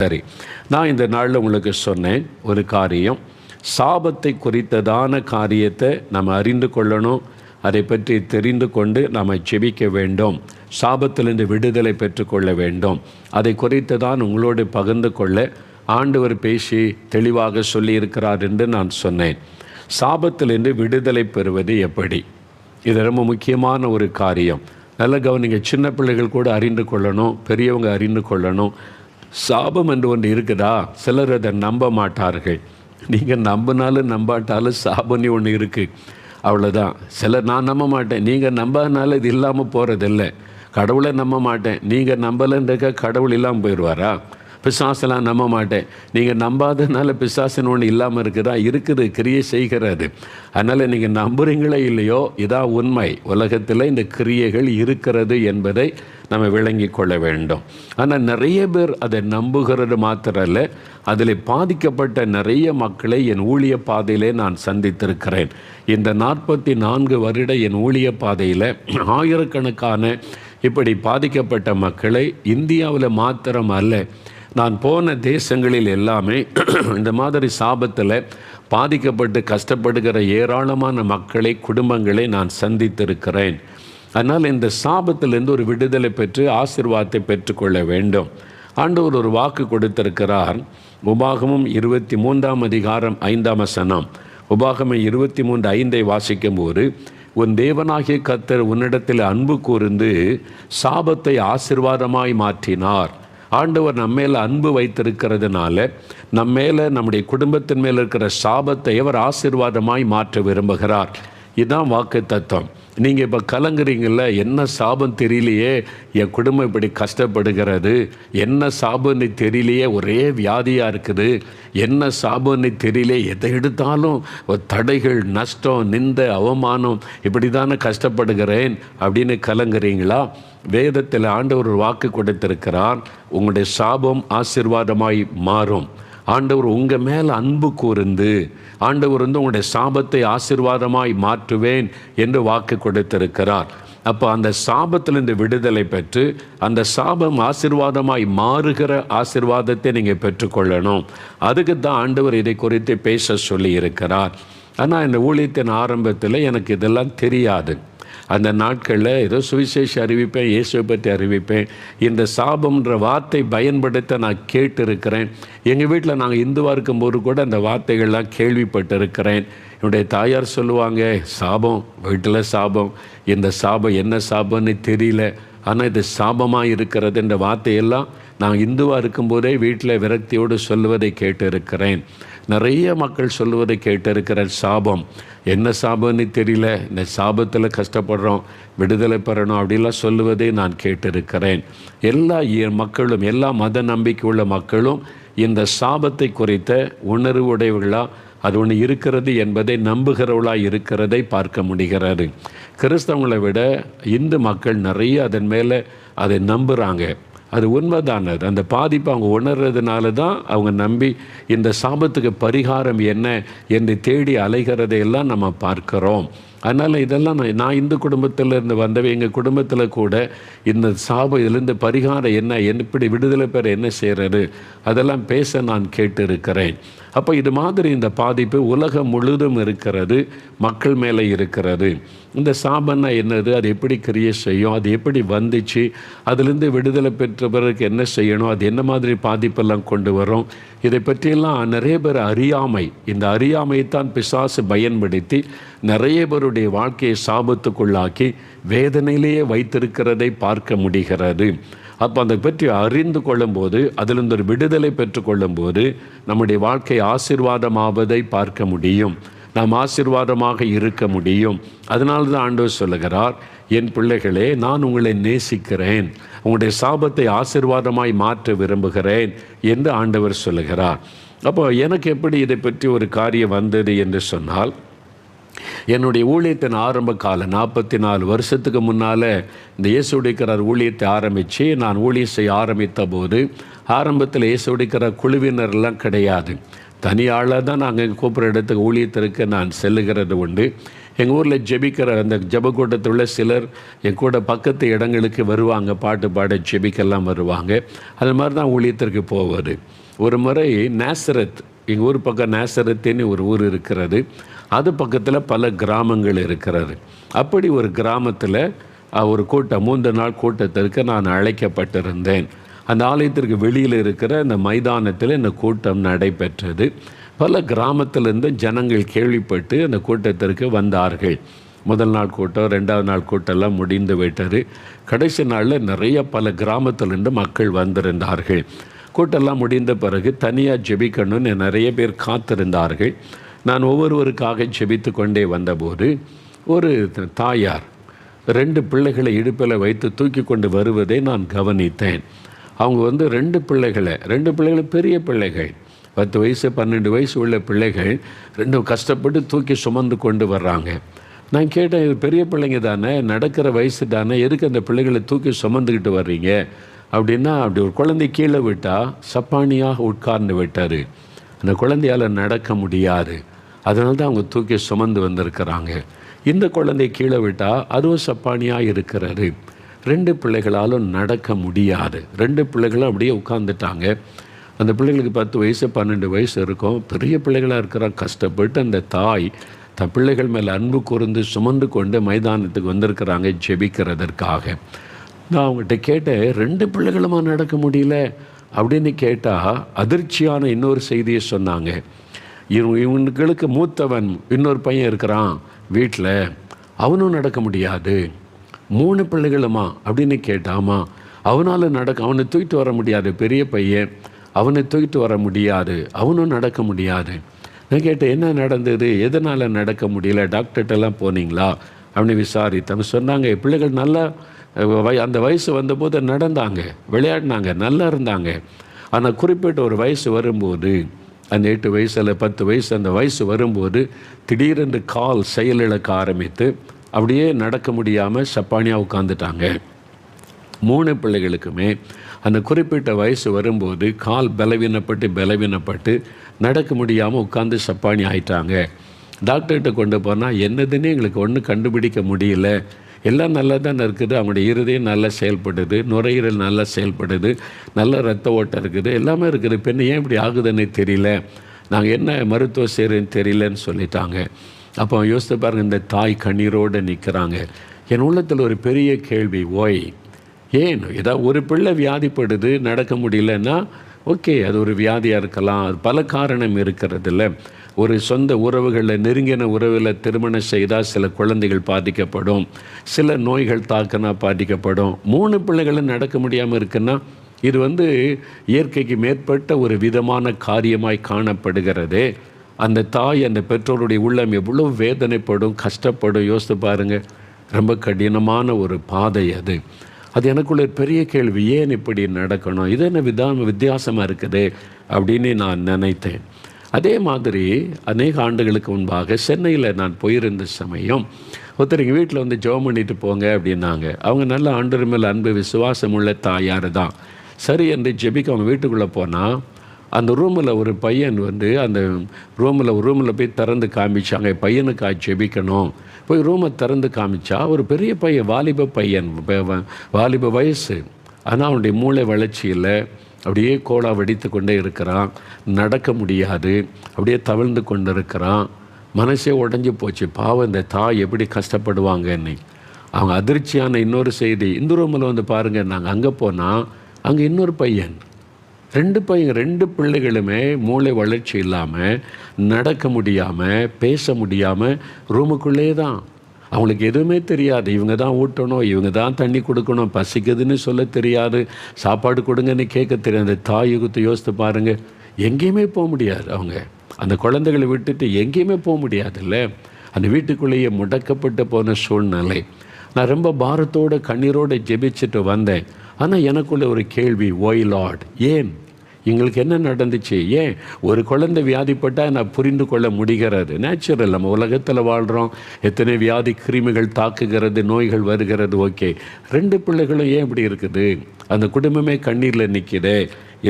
சரி, நான் இந்த நாளில் உங்களுக்கு சொன்னேன் ஒரு காரியம். சாபத்தை குறித்ததான காரியத்தை நம்ம அறிந்து கொள்ளணும். அதை பற்றி தெரிந்து கொண்டு நாம் ஜெபிக்க வேண்டும். சாபத்திலிருந்து விடுதலை பெற்றுக்கொள்ள வேண்டும். அதை குறித்து தான் உங்களோடு பகிர்ந்து கொள்ள ஆண்டவர் பேசி தெளிவாக சொல்லியிருக்கிறார் என்று நான் சொன்னேன். சாபத்திலிருந்து விடுதலை பெறுவது எப்படி? இது ரொம்ப முக்கியமான ஒரு காரியம். நல்ல கவனிங்க. சின்ன பிள்ளைகள் கூட அறிந்து கொள்ளணும், பெரியவங்க அறிந்து கொள்ளணும். சாபம் என்று ஒன்று இருக்குதா? சிலர் அதை நம்ப மாட்டார்கள். நீங்கள் நம்பினாலும் நம்பாட்டாலும் சாபம்னு ஒன்று இருக்குது, அவ்வளோதான். சிலர் நான் நம்ப மாட்டேன், நீங்கள் நம்பாதனால இது இல்லாமல் போகிறதில்லை. கடவுளை நம்ப மாட்டேன், நீங்கள் நம்பலைன்றக்க கடவுள் இல்லாமல் போயிடுவாரா? பிசாசெல்லாம் நம்ப மாட்டேன், நீங்கள் நம்பாதனால பிசாசுன்னு ஒன்று இல்லாமல் இருக்குதா? இருக்குது, கிரியை செய்கிறது. அதனால் நீங்கள் நம்புறீங்களே இல்லையோ, இதான் உண்மை. உலகத்தில் இந்த கிரியைகள் இருக்கிறது என்பதை நம்ம விளங்கி கொள்ள வேண்டும். ஆனால் நிறைய பேர் அதை நம்புகிறது மாத்திரல்ல, அதில் பாதிக்கப்பட்ட நிறைய மக்களை என் ஊழிய பாதையிலே நான் சந்தித்திருக்கிறேன். இந்த 44 வருட என் ஊழிய பாதையில் ஆயிரக்கணக்கான இப்படி பாதிக்கப்பட்ட மக்களை இந்தியாவில் மாத்திரம் அல்ல, நான் போன தேசங்களில் எல்லாமே இந்த மாதிரி சாபத்தில் பாதிக்கப்பட்டு கஷ்டப்படுகிற ஏராளமான மக்களை, குடும்பங்களை நான் சந்தித்திருக்கிறேன். அதனால் இந்த சாபத்திலிருந்து ஒரு விடுதலை பெற்று ஆசீர்வாதத்தை பெற்றுக்கொள்ள வேண்டும். ஆண்டவர் ஒரு வாக்கு கொடுத்திருக்கிறார். உபாகமம் 23ஆம் அதிகாரம் 5ஆம் வசனம். உபாகமம் 23:5 வாசிக்கும்போது, உன் தேவனாகிய கர்த்தர் உன்னிடத்தில் அன்பு கூர்ந்து சாபத்தை ஆசீர்வாதமாய் மாற்றினார். ஆண்டவர் நம்மேல அன்பு வைத்திருக்கிறதுனால நம்மேல, நம்முடைய குடும்பத்தின் மேல் இருக்கிற சாபத்தை அவர் ஆசீர்வாதமாய் மாற்ற விரும்புகிறார். இதுதான் வாக்கு தத்துவம். நீங்கள் இப்போ கலங்குறீங்கள, என்ன சாபம் தெரியலையே, என் குடும்பம் இப்படி கஷ்டப்படுகிறது, என்ன சாபம்னு தெரியலையே, ஒரே வியாதியாக இருக்குது, என்ன சாபம்னு தெரியலையே, எதை எடுத்தாலும் தடைகள், நஷ்டம், நிந்தை, அவமானம், இப்படி தானே கஷ்டப்படுகிறேன் அப்படின்னு கலங்குறீங்களா? வேதத்தில் ஆண்டவர் ஒரு வாக்கு கொடுத்திருக்கிறார். உங்களுடைய சாபம் ஆசீர்வாதமாய் மாறும். ஆண்டவர் உங்கள் மேல் அன்பு கூர்ந்து, ஆண்டவர் உங்களுடைய சாபத்தை ஆசீர்வாதமாய் மாற்றுவேன் என்று வாக்கு கொடுத்திருக்கிறார். அப்போ அந்த சாபத்திலிருந்து விடுதலை பெற்று அந்த சாபம் ஆசீர்வாதமாய் மாறுகிற ஆசீர்வாதத்தை நீங்கள் பெற்றுக்கொள்ளணும். அதுக்கு தான் ஆண்டவர் இதை குறித்து பேச சொல்லி இருக்கிறார். ஆனால் இந்த ஊழியத்தின் ஆரம்பத்தில் எனக்கு இதெல்லாம் தெரியாது. அந்த நாட்களில் ஏதோ சுவிசேஷ அறிவிப்பேன், இயேசுவை பற்றி அறிவிப்பேன். இந்த சாபம்ன்ற வார்த்தை பயன்படுத்த நான் கேட்டிருக்கிறேன். எங்கள் வீட்டில் நாங்கள் இந்துவாக இருக்கும்போது கூட அந்த வார்த்தைகள்லாம் கேள்விப்பட்டிருக்கிறேன். என்னுடைய தாயார் சொல்லுவாங்க, சாபம், வீட்டில் சாபம், இந்த சாபம் என்ன சாபம்னு தெரியல, ஆனால் இது சாபமாக இருக்கிறது என்ற வார்த்தையெல்லாம் நான் இந்துவாக இருக்கும்போதே வீட்டில் விரக்தியோடு சொல்லுவதை கேட்டிருக்கிறேன். நிறைய மக்கள் சொல்லுவதை கேட்டிருக்கிறேன். சாபம், என்ன சாபம்னு தெரியல, இந்த சாபத்தில் கஷ்டப்படுறோம், விடுதலை பெறணும் அப்படிலாம் சொல்லுவதை நான் கேட்டிருக்கிறேன். எல்லா மக்களும், எல்லா மத நம்பிக்கை உள்ள மக்களும் இந்த சாபத்தை குறித்த உணர்வுடையவர்களாக அது ஒன்று இருக்கிறது என்பதை நம்புகிறவர்களாக இருக்கிறதை பார்க்க முடிகிறது. கிறிஸ்தவங்களை விட இந்து மக்கள் நிறைய அதன் மேலே அதை நம்புகிறாங்க. அது உண்மைதானது. அந்த பாதிப்பை அவங்க உணர்றதுனால தான் அவங்க நம்பி இந்த சாபத்துக்கு பரிகாரம் என்ன என்று தேடி அலைகிறதையெல்லாம் நம்ம பார்க்கிறோம். அதனால் இதெல்லாம் நான் இந்து குடும்பத்தில் இருந்து வந்தவை. எங்கள் குடும்பத்தில் கூட இந்த சாபம், இதிலிருந்து பரிகாரம் என்ன, எப்படி விடுதலை பெற என்ன செய்கிறது, அதெல்லாம் பேச நான் கேட்டு இருக்கிறேன். அப்போ இது மாதிரி இந்த பாதிப்பு உலகம் முழுதும் இருக்கிறது, மக்கள் மேலே இருக்கிறது. இந்த சாபம்னா என்னது, அது எப்படி கிரியை செய்யும், அது எப்படி வந்துச்சு, அதிலிருந்து விடுதலை பெற்ற பிறகு என்ன செய்யணும், அது என்ன மாதிரி பாதிப்பெல்லாம் கொண்டு வரும், இதை பற்றியெல்லாம் நிறைய பேர் அறியாமை. இந்த அறியாமையைத்தான் பிசாசு பயன்படுத்தி நிறைய பேருடைய வாழ்க்கையை சாபத்துக்குள்ளாக்கி வேதனையிலேயே வைத்திருக்கிறதை பார்க்க முடிகிறது. அப்போ அதை பற்றி அறிந்து கொள்ளும்போது, அதிலிருந்து ஒரு விடுதலை பெற்றுக்கொள்ளும்போது நம்முடைய வாழ்க்கை ஆசீர்வாதமாவதை பார்க்க முடியும். நாம் ஆசீர்வாதமாக இருக்க முடியும். அதனால தான் ஆண்டவர் சொல்லுகிறார், என் பிள்ளைகளே, நான் உங்களை நேசிக்கிறேன், உங்களுடைய சாபத்தை ஆசீர்வாதமாய் மாற்ற விரும்புகிறேன் என்று ஆண்டவர் சொல்லுகிறார். அப்போ எனக்கு எப்படி இதை பற்றி ஒரு காரியம் வந்தது என்று சொன்னால், என்னுடைய ஊழியத்தின் ஆரம்ப காலம் 44 வருஷத்துக்கு முன்னால் இந்த இயேசுடைக்கிறார் ஊழியத்தை ஆரம்பித்து நான் ஊழியம் செய்ய ஆரம்பித்த போது, ஆரம்பத்தில் இயேசுடைக்கிறார் குழுவினர்லாம் கிடையாது. தனியாளாக தான் நாங்கள் கூப்பிட்ற இடத்துக்கு ஊழியத்திற்கு நான் செல்லுகிறது உண்டு. எங்கள் ஊரில் ஜெபிக்கிற அந்த ஜெபக்கூட்டத்தில் உள்ள சிலர் என் கூட பக்கத்து இடங்களுக்கு வருவாங்க, பாட்டு பாட ஜெபிக்கெல்லாம் வருவாங்க. அது மாதிரி தான் ஊழியத்திற்கு போவார். ஒரு முறை நேசரத், எங்கள் ஊர் பக்கம் நேசரத்துன்னு ஒரு ஊர் இருக்கிறது, அது பக்கத்தில் பல கிராமங்கள் இருக்கிறது. அப்படி ஒரு கிராமத்தில் ஒரு கூட்டம், 3 நாள் கூட்டத்திற்கு நான் அழைக்கப்பட்டிருந்தேன். அந்த ஆலயத்திற்கு வெளியில் இருக்கிற அந்த மைதானத்தில் இந்த கூட்டம் நடைபெற்றது. பல கிராமத்திலிருந்து ஜனங்கள் கேள்விப்பட்டு அந்த கூட்டத்திற்கு வந்தார்கள். முதல் நாள் கூட்டம், 2வது நாள் கூட்டம்லாம் முடிந்து விட்டது. கடைசி நாளில் நிறைய பல கிராமத்திலிருந்து மக்கள் வந்திருந்தார்கள். கூட்டம்லாம் முடிந்த பிறகு தனியாக ஜெபிக்கணும்னு நிறைய பேர் காத்திருந்தார்கள். நான் ஒவ்வொருவருக்காக ஜெபித்து கொண்டே வந்தபோது ஒரு தாயார் 2 பிள்ளைகளை இடுப்பில் வைத்து தூக்கி கொண்டு வருவதை நான் கவனித்தேன். அவங்க 2 பிள்ளைகளை பெரிய பிள்ளைகள், 10 வயசு 12 வயசு உள்ள பிள்ளைகள் 2 கஷ்டப்பட்டு தூக்கி சுமந்து கொண்டு வர்றாங்க. நான் கேட்டேன், இது பெரிய பிள்ளைங்க தானே, நடக்கிற வயசு தானே, எதுக்கு அந்த பிள்ளைகளை தூக்கி சுமந்துக்கிட்டு வர்றீங்க அப்படின்னா, அப்படி ஒரு குழந்தை கீழே விட்டால் சப்பானியாக உட்கார்ந்து விட்டார். அந்த குழந்தையால் நடக்க முடியாது, அதனால தான் அவங்க தூக்கி சுமந்து வந்திருக்கிறாங்க. இந்த குழந்தை கீழே விட்டால் அதுவும் சப்பானியாக இருக்கிறாரு. 2 பிள்ளைகளாலும் நடக்க முடியாது. 2 பிள்ளைகளும் அப்படியே உட்காந்துட்டாங்க. அந்த பிள்ளைகளுக்கு 10 வயசு 12 வயசு இருக்கும், பெரிய பிள்ளைகளாக இருக்கிறாங்க. கஷ்டப்பட்டு அந்த தாய் தன் பிள்ளைகள் மேலே அன்பு கூர்ந்து சுமந்து கொண்டு மைதானத்துக்கு வந்திருக்கிறாங்க ஜெபிக்கிறதற்காக. நான் அவங்ககிட்ட கேட்டேன், 2 பிள்ளைகளுமா நடக்க முடியல அப்படின்னு கேட்டால் அதிர்ச்சியான இன்னொரு செய்தியை சொன்னாங்க. இவங்களுக்கு மூத்தவன் இன்னொரு பையன் இருக்கிறான் வீட்டில், அவனும் நடக்க முடியாது. 3 பிள்ளைகளுமா அப்படின்னு கேட்டாமா, அவனால் அவனை தூக்கிட்டு வர முடியாது, பெரிய பையன் அவனை தூக்கிட்டு வர முடியாது, அவனும் நடக்க முடியாது. நான் கேட்டேன், என்ன நடந்தது, எதனால் நடக்க முடியல, டாக்டர்கிட்டலாம் போனீங்களா அப்படின்னு விசாரித்தவங்க சொன்னாங்க, பிள்ளைகள் நல்லா அந்த வயசு வந்தபோது நடந்தாங்க, விளையாடினாங்க, நல்லா இருந்தாங்க. ஆனால் குறிப்பிட்ட ஒரு வயசு வரும்போது, அந்த 8 வயசு அல்ல 10 வயசு அந்த வயசு வரும்போது திடீரென்று கால் செயலிழக்க ஆரம்பித்து அப்படியே நடக்க முடியாமல் சப்பானியாக உட்காந்துட்டாங்க. 3 பிள்ளைகளுக்குமே அந்த குறிப்பிட்ட வயசு வரும்போது கால் பலவீனப்பட்டு நடக்க முடியாமல் உட்காந்து சப்பானி ஆயிட்டாங்க. டாக்டர்கிட்ட கொண்டு போனால் என்னதுன்னு எங்களுக்கு ஒன்றும் கண்டுபிடிக்க முடியல, எல்லாம் நல்லா தானே இருக்குது, அவங்களுடைய இருதயம் நல்லா செயல்படுது, நுரையீரல் நல்லா செயல்படுது, நல்ல ரத்த ஓட்டம் இருக்குது, எல்லாமே இருக்குது, பெண்ணு ஏன் இப்படி ஆகுதுன்னு தெரியல, நாங்கள் என்ன மருத்துவம் செய்கிறேன்னு தெரியலன்னு சொல்லிட்டாங்க. அப்போ யோசித்து பாருங்கள், இந்த தாய் கண்ணீரோடு நிற்கிறாங்க. என் உள்ளத்தில் ஒரு பெரிய கேள்வி, ஏன் ஏதாவது ஒரு பிள்ளை வியாதிப்படுது நடக்க முடியலன்னா ஓகே, அது ஒரு வியாதியாக இருக்கலாம், அது பல காரணம் இருக்கிறதில்ல. ஒரு சொந்த உறவுகளில் நெருங்கின உறவில் திருமணம் செய்தால் சில குழந்தைகள் பாதிக்கப்படும், சில நோய்கள் தாக்கினா பாதிக்கப்படும். 3 பிள்ளைகளும் நடக்க முடியாமல் இருக்குன்னா இது இயற்கைக்கு மேற்பட்ட ஒரு விதமான காரியமாய் காணப்படுகிறதே. அந்த தாய் அந்த பெற்றோருடைய உள்ளம் எவ்வளோ வேதனைப்படும், கஷ்டப்படும். யோசித்து பாருங்கள், ரொம்ப கடினமான ஒரு பாதை அது. அது எனக்குள்ள பெரிய கேள்வி, ஏன் இப்படி நடக்கணும், இது என்ன வித்தியாசமாக இருக்குது அப்படின்னு நான் நினைத்தேன். அதே மாதிரி அநேக ஆண்டுகளுக்கு முன்பாக சென்னையில் நான் போயிருந்த சமயம் ஒருத்தர் எங்கள் வீட்டில் ஜெபம் பண்ணிட்டு போங்க அப்படின்னாங்க. அவங்க நல்ல ஆண்டவர் மேல் அன்பு விசுவாசம் உள்ள தாயார் தான். சரி என்று ஜெபிக்க அவங்க வீட்டுக்குள்ளே போனால் அந்த ரூமில் ஒரு பையன் அந்த ரூமில் போய் திறந்து காமிச்சாங்க, பையனுக்காக ஜெபிக்கணும். போய் ரூமை திறந்து காமிச்சா ஒரு பெரிய பையன், வாலிப வயசு, ஆனால் அவனுடைய மூளை வளர்ச்சி இல்லை, அப்படியே கோலா வெடித்து கொண்டே இருக்கிறான், நடக்க முடியாது, அப்படியே தவிழ்ந்து கொண்டு இருக்கிறான். மனசே உடஞ்சி போச்சு. பாவம், இந்த தாய் எப்படி கஷ்டப்படுவாங்கன்னு. அவங்க அதிர்ச்சியான இன்னொரு செய்தி, இந்த ரூமில் பாருங்கள், நாங்கள் அங்கே போனால் அங்கே இன்னொரு பையன், 2 பிள்ளைகளுமே மூளை வளர்ச்சி இல்லாமல், நடக்க முடியாமல், பேச முடியாமல் ரூமுக்குள்ளே தான். அவங்களுக்கு எதுவுமே தெரியாது, இவங்க தான் ஊட்டணும், இவங்க தான் தண்ணி கொடுக்கணும், பசிக்குதுன்னு சொல்ல தெரியாது, சாப்பாடு கொடுங்கன்னு கேட்க தெரியாது. அந்த தாய் குத்து யோசித்து பாருங்கள், எங்கேயுமே போக முடியாது. அவங்க அந்த குழந்தைகளை விட்டுட்டு எங்கேயுமே போக முடியாதுல்ல. அந்த வீட்டுக்குள்ளேயே முடக்கப்பட்டு போன சூழ்நிலை. நான் ரொம்ப பாரத்தோடு கண்ணீரோடு ஜெபிச்சுட்டு வந்தேன். ஆனால் எனக்குள்ளே ஒரு கேள்வி, ஒய் லார்ட், ஏன் எங்களுக்கு என்ன நடந்துச்சு, ஏன் ஒரு குழந்தை வியாதிப்பட்டால் நான் புரிந்து கொள்ள முடிகிறது, நேச்சுரல், நம்ம உலகத்தில் வாழ்கிறோம், எத்தனை வியாதி கிருமிகள் தாக்குகிறது, நோய்கள் வருகிறது, ஓகே. 2 பிள்ளைகளும் ஏன் இப்படி இருக்குது, அந்த குடும்பமே கண்ணீரில் நிற்கிது,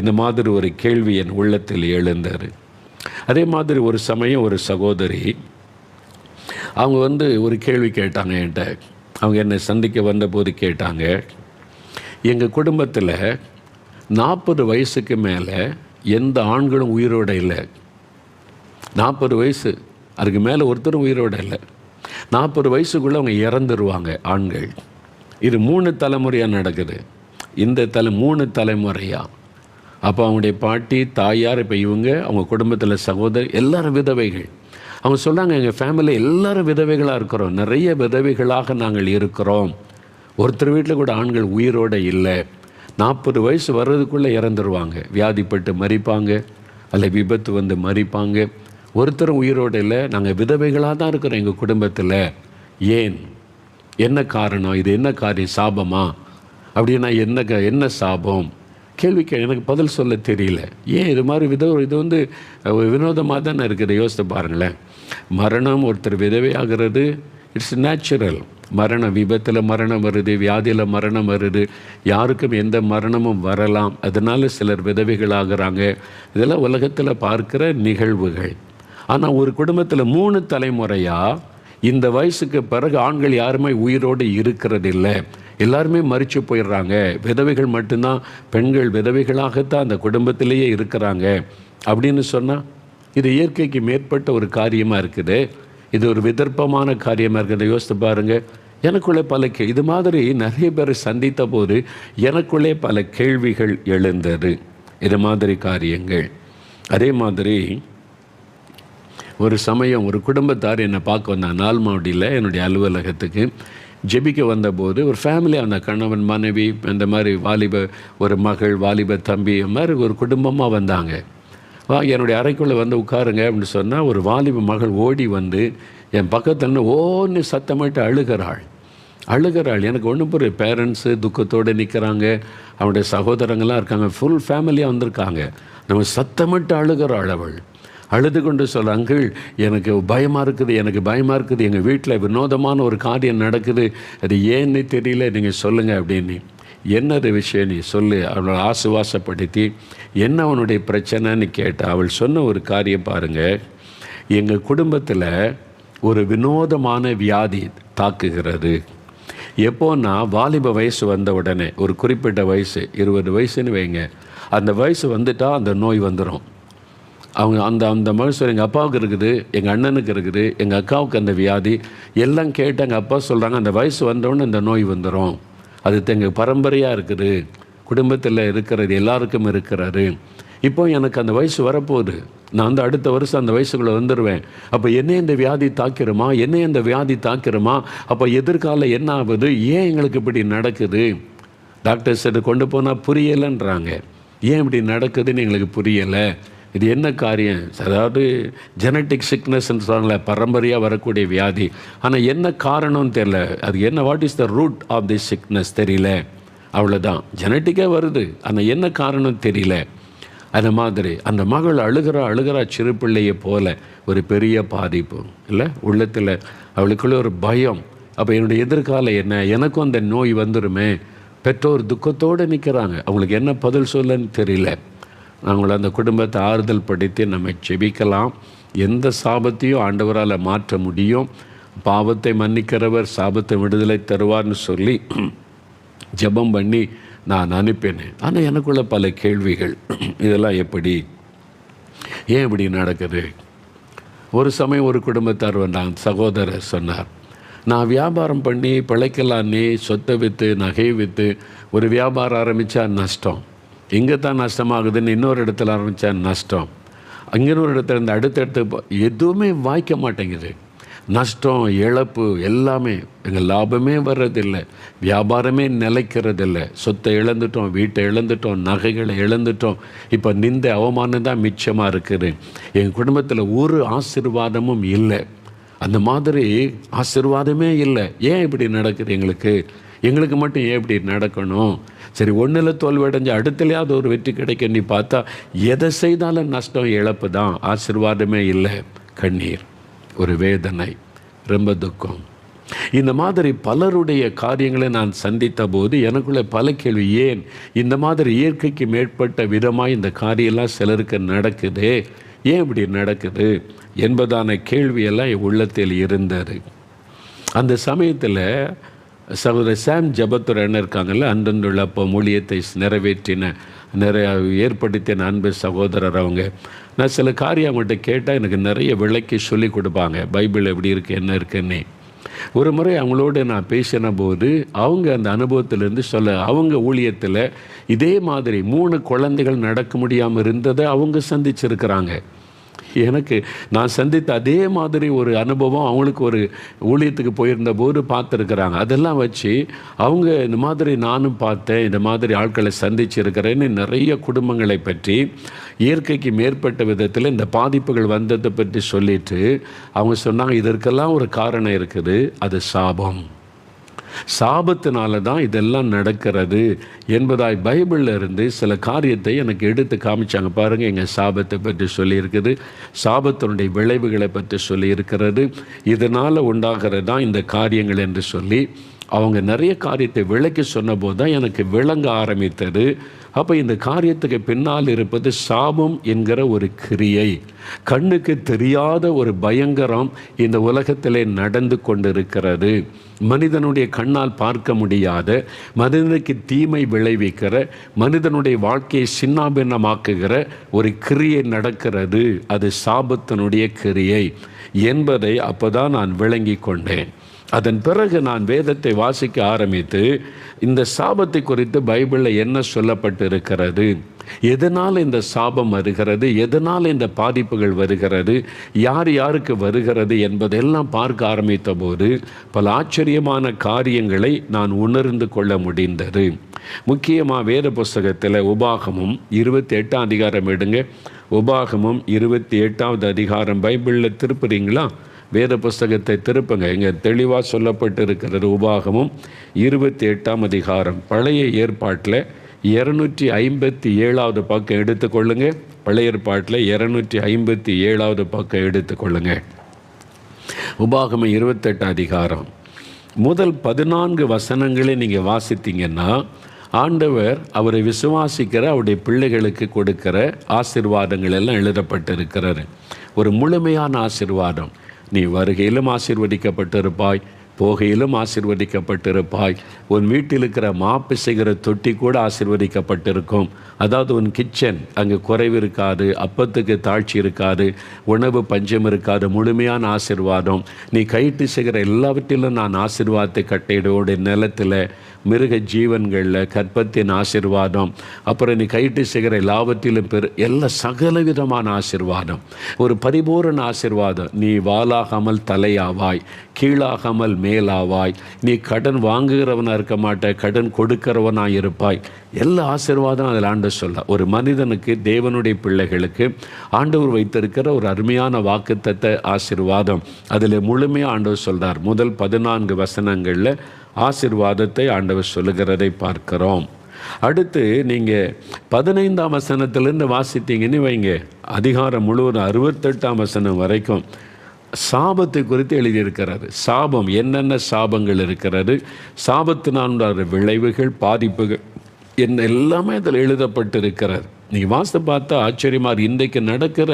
இந்த மாதிரி ஒரு கேள்வி என் உள்ளத்தில் எழுந்தார். அதே மாதிரி ஒரு சமயம் ஒரு சகோதரி அவங்க ஒரு கேள்வி கேட்டாங்க என்கிட்ட. அவங்க என்னை சந்திக்க வந்தபோது கேட்டாங்க, எங்கள் குடும்பத்தில் 40 வயசுக்கு மேலே எந்த ஆண்களும் உயிரோடு இல்லை. 40 வயசு அதுக்கு மேலே ஒருத்தரும் உயிரோடு இல்லை. 40 வயசுக்குள்ளே அவங்க இறந்துருவாங்க ஆண்கள். இது 3 தலைமுறையாக நடக்குது. இந்த 3 தலைமுறையாக. அப்போ அவங்களுடைய பாட்டி, தாயார், இப்போ இவங்க, அவங்க குடும்பத்தில் சகோதரி எல்லாரும் விதவைகள். அவங்க சொல்கிறாங்க, எங்கள் ஃபேமிலி எல்லாரும் விதவைகளாக இருக்கிறோம், நிறைய விதவைகளாக நாங்கள் இருக்கிறோம். ஒருத்தர் வீட்டில் கூட ஆண்கள் உயிரோடு இல்லை. 40 வயசு வர்றதுக்குள்ளே இறந்துருவாங்க, வியாதிப்பட்டு மறிப்பாங்க, அல்ல விபத்து வந்து மறிப்பாங்க. ஒருத்தரும் உயிரோடு இல்லை. நாங்கள் விதவைகளாக தான் இருக்கிறோம் எங்கள் குடும்பத்தில். ஏன்? என்ன காரணம்? இது என்ன காரியம்? சாபமா? அப்படின்னா என்ன சாபம்? கேள்விக்கு எனக்கு பதில் சொல்ல தெரியல. ஏன் இது மாதிரி இது வினோதமாக தானே இருக்குது. யோசித்து பாருங்களேன். மரணம், ஒருத்தர் விதவையாகிறது, இட்ஸ் நேச்சுரல். மரணம், விபத்தில் மரணம் வருது, வியாதியில் மரணம் வருது, யாருக்கும் எந்த மரணமும் வரலாம். அதனால் சிலர் விதவைகள் ஆகிறாங்க. இதெல்லாம் உலகத்தில் பார்க்குற நிகழ்வுகள். ஆனால் ஒரு குடும்பத்தில் 3 தலைமுறையாக இந்த வயசுக்கு பிறகு ஆண்கள் யாருமே உயிரோடு இருக்கிறதில்லை. எல்லாருமே மரித்து போயிடுறாங்க. விதவைகள் மட்டும்தான், பெண்கள் விதவைகளாகத்தான் அந்த குடும்பத்திலேயே இருக்கிறாங்க. அப்படின்னு சொன்னால் இது இயற்கைக்கு மேற்பட்ட ஒரு காரியமாக இருக்குது. இது ஒரு விதர்ப்பமான காரியமாக இருக்குது. யோசித்து பாருங்கள். எனக்குள்ளே இது மாதிரி நிறைய பேரை சந்தித்த போது எனக்குள்ளே பல கேள்விகள் எழுந்தது. இது மாதிரி காரியங்கள். அதே மாதிரி ஒரு சமயம் ஒரு குடும்பத்தார் என்னை பார்க்க வந்தாங்க. நால்மாவடியில் என்னுடைய அலுவலகத்துக்கு ஜெபிக்க வந்தபோது ஒரு ஃபேமிலியாக அந்த கணவன், மனைவி, இந்த மாதிரி வாலிப ஒரு மகள், வாலிப தம்பி, மாதிரி ஒரு குடும்பமாக வந்தாங்க. என்னுடைய அறைக்குள்ளே வந்து உட்காருங்க அப்படின்னு சொன்னால் ஒரு வாலிப மகள் ஓடி வந்து என் பக்கத்தில் ஓன்னு சத்தமிட்டு அழுகிறாள். எனக்கு ஒன்றும் புரிய. பேரண்ட்ஸு துக்கத்தோடு நிற்கிறாங்க, அவனுடைய சகோதரங்கள்லாம் இருக்காங்க, ஃபுல் ஃபேமிலியாக வந்திருக்காங்க. நம்ம சத்தமிட்டு அழுகிறாள். அவள் அழுது கொண்டு சொல்ல, அங்கிள் எனக்கு பயமாக இருக்குது, எங்கள் வீட்டில் வினோதமான ஒரு காரியம் நடக்குது, அது ஏன்னு தெரியல, நீங்கள் சொல்லுங்கள் அப்படின்னு. என்னது விஷயம் நீ சொல்லு. அவளை ஆசுவாசப்படுத்தி என்ன அவனுடைய பிரச்சனைன்னு கேட்டால் அவள் சொன்ன ஒரு காரியம் பாருங்கள். எங்கள் குடும்பத்தில் ஒரு வினோதமான வியாதி தாக்குகிறது. எப்போன்னா வாலிப வயசு வந்த உடனே, ஒரு குறிப்பிட்ட வயசு 20 வயசுன்னு வைங்க, அந்த வயசு வந்துட்டால் அந்த நோய் வந்துடும். அவங்க அந்த மனுஷன் எங்கள் அப்பாவுக்கு இருக்குது, எங்கள் அண்ணனுக்கு இருக்குது, எங்கள் அக்காவுக்கு அந்த வியாதி எல்லாம் கேட்டு எங்கள் அப்பா சொல்கிறாங்க, அந்த வயசு வந்தோடனே அந்த நோய் வந்துடும். அது எங்கள் பரம்பரையாக இருக்குது, குடும்பத்தில் இருக்கிறது, எல்லாருக்கும் இருக்கிறாரு. இப்போ எனக்கு அந்த வயசு வரப்போகுது, நான் அடுத்த வருஷம் அந்த வயசுக்குள்ளே வந்துடுவேன். அப்போ என்னை இந்த வியாதி தாக்கிறோமா? அப்போ எதிர்காலம் என்ன ஆகுது? ஏன் எங்களுக்கு இப்படி நடக்குது? டாக்டர்ஸ் இதை கொண்டு போனால் புரியலைன்றாங்க. ஏன் இப்படி நடக்குதுன்னு எங்களுக்கு புரியலை. இது என்ன காரியம்? அதாவது ஜெனட்டிக் சிக்னஸ்ன்னு சொல்கிறாங்களே, பரம்பரையாக வரக்கூடிய வியாதி. ஆனால் என்ன காரணம்னு தெரியல. அது என்ன, what is the root of the sickness தெரியல. அவ்வளோதான், ஜெனட்டிக்காக வருது, ஆனால் என்ன காரணம் தெரியல. அந்த மாதிரி அந்த மகள் அழுகிறா சிறு பிள்ளையை போல. ஒரு பெரிய பாதிப்பு இல்லை உள்ளத்தில், அவளுக்குள்ளே ஒரு பயம். அப்போ என்னுடைய எதிர்காலம் என்ன? எனக்கும் அந்த நோய் வந்துடுமே. பெற்றோர் துக்கத்தோடு நிற்கிறாங்க, அவங்களுக்கு என்ன பதில் சொல்லன்னு தெரியல. நாங்கள் அந்த குடும்பத்தை ஆறுதல் படுத்தி நம்ம செபிக்கலாம். எந்த சாபத்தையும் ஆண்டவரால் மாற்ற முடியும். பாவத்தை மன்னிக்கிறவர் சாபத்தை விடுதலை தருவார்னு சொல்லி ஜெபம் பண்ணி நான் அனுப்பினேன். ஆனால் எனக்குள்ள பல கேள்விகள். இதெல்லாம் எப்படி, ஏன் இப்படி நடக்குது? ஒரு சமயம் ஒரு குடும்பத்தார் வந்தாங்க. சகோதரர் சொன்னார், நான் வியாபாரம் பண்ணி பிழைக்கலான்னே சொத்தை விற்று நகையை விற்று ஒரு வியாபாரம் ஆரம்பித்தா நஷ்டம், இங்கே தான் நஷ்டமாகுதுன்னு இன்னொரு இடத்துல ஆரம்பித்தா நஷ்டம், அங்கேன்னு இடத்துல இருந்து அடுத்த இடத்துக்கு எதுவுமே வாய்க்க மாட்டேங்குது. நஷ்டம், இழப்பு எல்லாமே. எங்கள் லாபமே வர்றதில்லை, வியாபாரமே நிலைக்கிறதில்லை. சொத்தை இழந்துட்டோம், வீட்டை இழந்துட்டோம், நகைகளை இழந்துட்டோம். இப்போ நிந்த அவமானம் தான் மிச்சமாக இருக்குது. எங்கள் குடும்பத்தில் ஒரு ஆசீர்வாதமும் இல்லை. அந்த மாதிரி ஆசீர்வாதமே இல்லை. ஏன் இப்படி நடக்குது? எங்களுக்கு மட்டும் ஏன் இப்படி நடக்கணும்? சரி, ஒன்றில் தோல்வி அடைஞ்சு அடுத்தலையாவது ஒரு வெற்றி கிடைக்க நீ பார்த்தா எதை செய்தாலும் நஷ்டம், இழப்பு தான், ஆசீர்வாதமே இல்லை. கண்ணீர், ஒரு வேதனை, ரொம்ப துக்கம். இந்த மாதிரி பலருடைய காரியங்களை நான் சந்தித்த போது எனக்குள்ளே பல கேள்வி. ஏன் இந்த மாதிரி இயற்கைக்கு மேற்பட்ட விதமாக இந்த காரியெல்லாம் சிலருக்கு நடக்குது? ஏன் இப்படி நடக்குது? என்பதான கேள்வியெல்லாம் என் உள்ளத்தில் இருந்தது. அந்த சமயத்தில் சகோதரர் சாம் ஜபத்துரன் இருக்காங்கல்ல, அன்றன்றுள்ள அப்போ ஊழியத்தை நிறைவேற்றின ஏற்படுத்தின அன்பு சகோதரர் அவங்க. நான் சில காரியம் அவங்கள்ட்ட கேட்டால் எனக்கு நிறைய விளக்கி சொல்லி கொடுப்பாங்க, பைபிள் எப்படி இருக்குது என்ன இருக்குன்னு. ஒரு முறை அவங்களோட நான் பேசின போது அவங்க அந்த அனுபவத்திலேருந்து அவங்க ஊழியத்தில் இதே மாதிரி 3 குழந்தைகள் நடக்க முடியாமல் இருந்ததை அவங்க சந்திச்சிருக்கிறாங்க. எனக்கு நான் சந்தித்த அதே மாதிரி ஒரு அனுபவம் அவங்களுக்கு ஒரு ஊழியத்துக்கு போயிருந்த போது பார்த்துருக்குறாங்க. அதெல்லாம் வச்சு அவங்க இந்த மாதிரி நானும் பார்த்தேன், இந்த மாதிரி ஆட்களை சந்திச்சிருக்கிறேன்னு நிறைய குடும்பங்களை பற்றி இயற்கைக்கு மேற்பட்ட விதத்தில் இந்த பாதிப்புகள் வந்ததை பற்றி சொல்லிட்டு அவங்க சொன்னாங்க, இதற்கெல்லாம் ஒரு காரணம் இருக்குது, அது சாபம். சாபத்தினால தான் இதெல்லாம் நடக்கிறது என்பதாய் பைபிளில் இருந்து சில காரியத்தை எனக்கு எடுத்து காமிச்சாங்க. பாருங்கள், எங்கள் சாபத்தை பற்றி சொல்லியிருக்குது, சாபத்தினுடைய விளைவுகளை பற்றி சொல்லியிருக்கிறது, இதனால் உண்டாகிறது தான் இந்த காரியங்கள் என்று சொல்லி அவங்க நிறைய காரியத்தை விளக்கி சொன்னபோது தான் எனக்கு விளங்க ஆரம்பித்தது. அப்போ இந்த காரியத்துக்கு பின்னால் இருப்பது சாபம் என்கிற ஒரு கிரியை, கண்ணுக்கு தெரியாத ஒரு பயங்கரம் இந்த உலகத்திலே நடந்து கொண்டிருக்கிறது. மனிதனுடைய கண்ணால் பார்க்க முடியாத, மனிதனுக்கு தீமை விளைவிக்கிற, மனிதனுடைய வாழ்க்கையை சின்னாபின்னமாக்குகிற ஒரு கிரியை நடக்கிறது. அது சாபத்தினுடைய கிரியை என்பதை அப்போதான் நான் விளங்கி கொண்டேன். அதன் பிறகு நான் வேதத்தை வாசிக்க ஆரம்பித்து இந்த சாபத்தை குறித்து பைபிளில் என்ன சொல்லப்பட்டு இருக்கிறது, எதனால் இந்த சாபம் வருகிறது, எதனால் இந்த பாதிப்புகள் வருகிறது, யார் யாருக்கு வருகிறது என்பதெல்லாம் பார்க்க ஆரம்பித்த போது பல ஆச்சரியமான காரியங்களை நான் உணர்ந்து கொள்ள முடிந்தது. முக்கியமாக வேத புஸ்தகத்தில் உபாகமம் 28ஆம் அதிகாரம் எடுங்க. உபாகமம் 28வது அதிகாரம் பைபிளில் திருப்புறீங்களா? வேத புஸ்தகத்தை திருப்புங்க. இங்கே தெளிவாக சொல்லப்பட்டு இருக்கிறது. உபாகமும் 28ஆம் அதிகாரம் பழைய ஏற்பாட்டில் 257வது பக்கம் எடுத்துக்கொள்ளுங்க. பழைய ஏற்பாட்டில் 257வது பக்கம் எடுத்துக்கொள்ளுங்க. உபாகமம் 28 அதிகாரம் முதல் 14 வசனங்களை நீங்கள் வாசித்தீங்கன்னா ஆண்டவர் அவரை விசுவாசிக்கிற அவருடைய பிள்ளைகளுக்கு கொடுக்கிற ஆசீர்வாதங்கள் எல்லாம் எழுதப்பட்டிருக்கிறாரு. ஒரு முழுமையான ஆசீர்வாதம். நீ வருகையிலும் ஆசீர்வதிக்கப்பட்டிருப்பாய், போகையிலும் ஆசீர்வதிக்கப்பட்டிருப்பாய். உன் வீட்டில் இருக்கிற மாப்பு செய்கிற தொட்டி கூட ஆசீர்வதிக்கப்பட்டிருக்கும். அதாவது உன் கிச்சன் அங்கே குறைவு இருக்காது, அப்பத்துக்கு தாழ்ச்சி இருக்காது, உணவு பஞ்சம் இருக்காது, முழுமையான ஆசீர்வாதம். நீ கைட்டு செய்கிற எல்லாவற்றிலும் நான் ஆசீர்வாதத்தை கட்டையிடோடு நிலத்தில் மிருக ஜீவன்களில் கற்பத்தின் ஆசீர்வாதம், அப்புறம் நீ கைட்டு செய்கிற எல்லாவற்றிலும் எல்லா சகலவிதமான ஆசீர்வாதம், ஒரு பரிபூரண ஆசீர்வாதம். நீ வாலாகாமல் தலையாவாய், கீழாகாமல் மேலாவாய். நீ கடன் வாங்குகிறவனாக இருக்க மாட்ட, கடன் கொடுக்கிறவனாக இருப்பாய். எல்லா ஆசீர்வாதம் அதில் ஆண்டு சொல்ல. ஒரு மனிதனுக்கு, தேவனுடைய பிள்ளைகளுக்கு ஆண்டவர் வைத்திருக்கிற ஒரு அருமையான வாக்குத்தத்த ஆசீர்வாதம் அதில் முழுமையாக ஆண்டவர் சொல்கிறார். முதல் 14 வசனங்களில் ஆசீர்வாதத்தை ஆண்டவர் சொல்லுகிறதை பார்க்கிறோம். அடுத்து நீங்கள் 15ஆம் வசனத்திலிருந்து வாசித்தீங்கன்னு வைங்க, அதிகாரம் முழுவதும் 68ஆம் வசனம் வரைக்கும் சாபத்தை குறித்து எழுதியிருக்கிறது. சாபம், என்னென்ன சாபங்கள் இருக்கிறது, சாபத்தினால விளைவுகள், பாதிப்புகள் என்ன எல்லாமே அதில் எழுதப்பட்டிருக்கிறது. நீங்கள் வாசித்து பார்த்தா ஆச்சரியமாக இன்றைக்கு நடக்கிற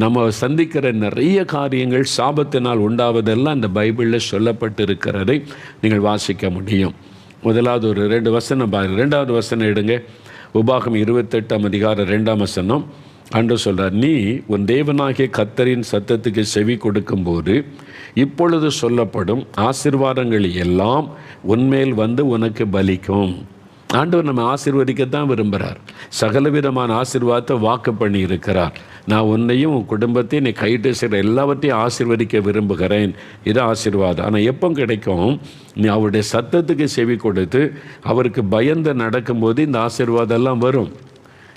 நம்ம சந்திக்கிற நிறைய காரியங்கள் சாபத்தினால் உண்டாவதெல்லாம் இந்த பைபிளில் சொல்லப்பட்டிருக்கிறதை நீங்கள் வாசிக்க முடியும். முதலாவது ஒரு 2 வசனம் பாருங்கள். 2வது வசனம் எடுங்க. உபாகம் 28ஆம் அதிகாரம் 2ஆம் வசனம். ஆண்டவர் சொல்கிறார், நீ உன் தேவனாகிய கர்த்தரின் சத்தத்துக்கு செவி கொடுக்கும்போது இப்பொழுது சொல்லப்படும் ஆசீர்வாதங்கள் எல்லாம் உன்மேல் வந்து உனக்கு பலிக்கும். ஆண்டவர் நம்ம ஆசீர்வதிக்கத்தான் விரும்புகிறார். சகலவிதமான ஆசீர்வாதத்தை வாக்கு பண்ணி இருக்கிறார். நான் உன்னையும் உன் குடும்பத்தையும் நீ கைட்டு செய்கிற எல்லாவற்றையும் ஆசீர்வதிக்க விரும்புகிறேன். இது ஆசீர்வாதம். ஆனால் எப்போ கிடைக்கும்? நீ அவருடைய சத்தத்துக்கு செவி கொடுத்து அவருக்கு பயந்து நடக்கும்போது இந்த ஆசீர்வாதம் எல்லாம் வரும்.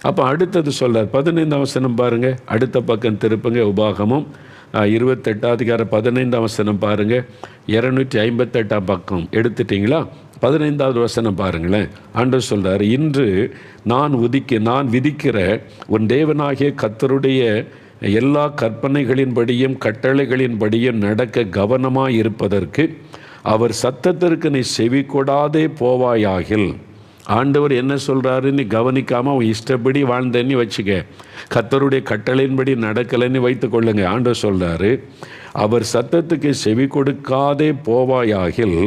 அப்போ அடுத்தது சொல்கிறார். 15ஆம் வசனம் பாருங்கள், அடுத்த பக்கம் திருப்புங்க. உபாகமும் 28ஆம் அதிகாரம் 15ஆம் வசனம் பாருங்கள். 258ஆம் பக்கம் எடுத்துட்டிங்களா? 15வது வசனம் பாருங்களேன். ஆண்டவர் சொல்கிறார், இன்று நான் விதிக்கிற உன் தேவனாகிய கர்த்தருடைய எல்லா கற்பனைகளின்படியும் கட்டளைகளின்படியும் நடக்க கவனமாக இருப்பதற்கு அவர் சத்தத்திற்கு நீ செவி கொடாதே போவாயாகில். ஆண்டவர் என்ன சொல்கிறாருன்னு கவனிக்காமல் அவன் இஷ்டப்படி வாழ்ந்தேன்னு வச்சுக்க, கர்த்தருடைய கட்டளையின்படி நடக்கலைன்னு வைத்து கொள்ளுங்க. ஆண்டவர் சொல்கிறாரு, அவர் சத்தத்துக்கு செவி கொடுக்காதே போவாயாகில்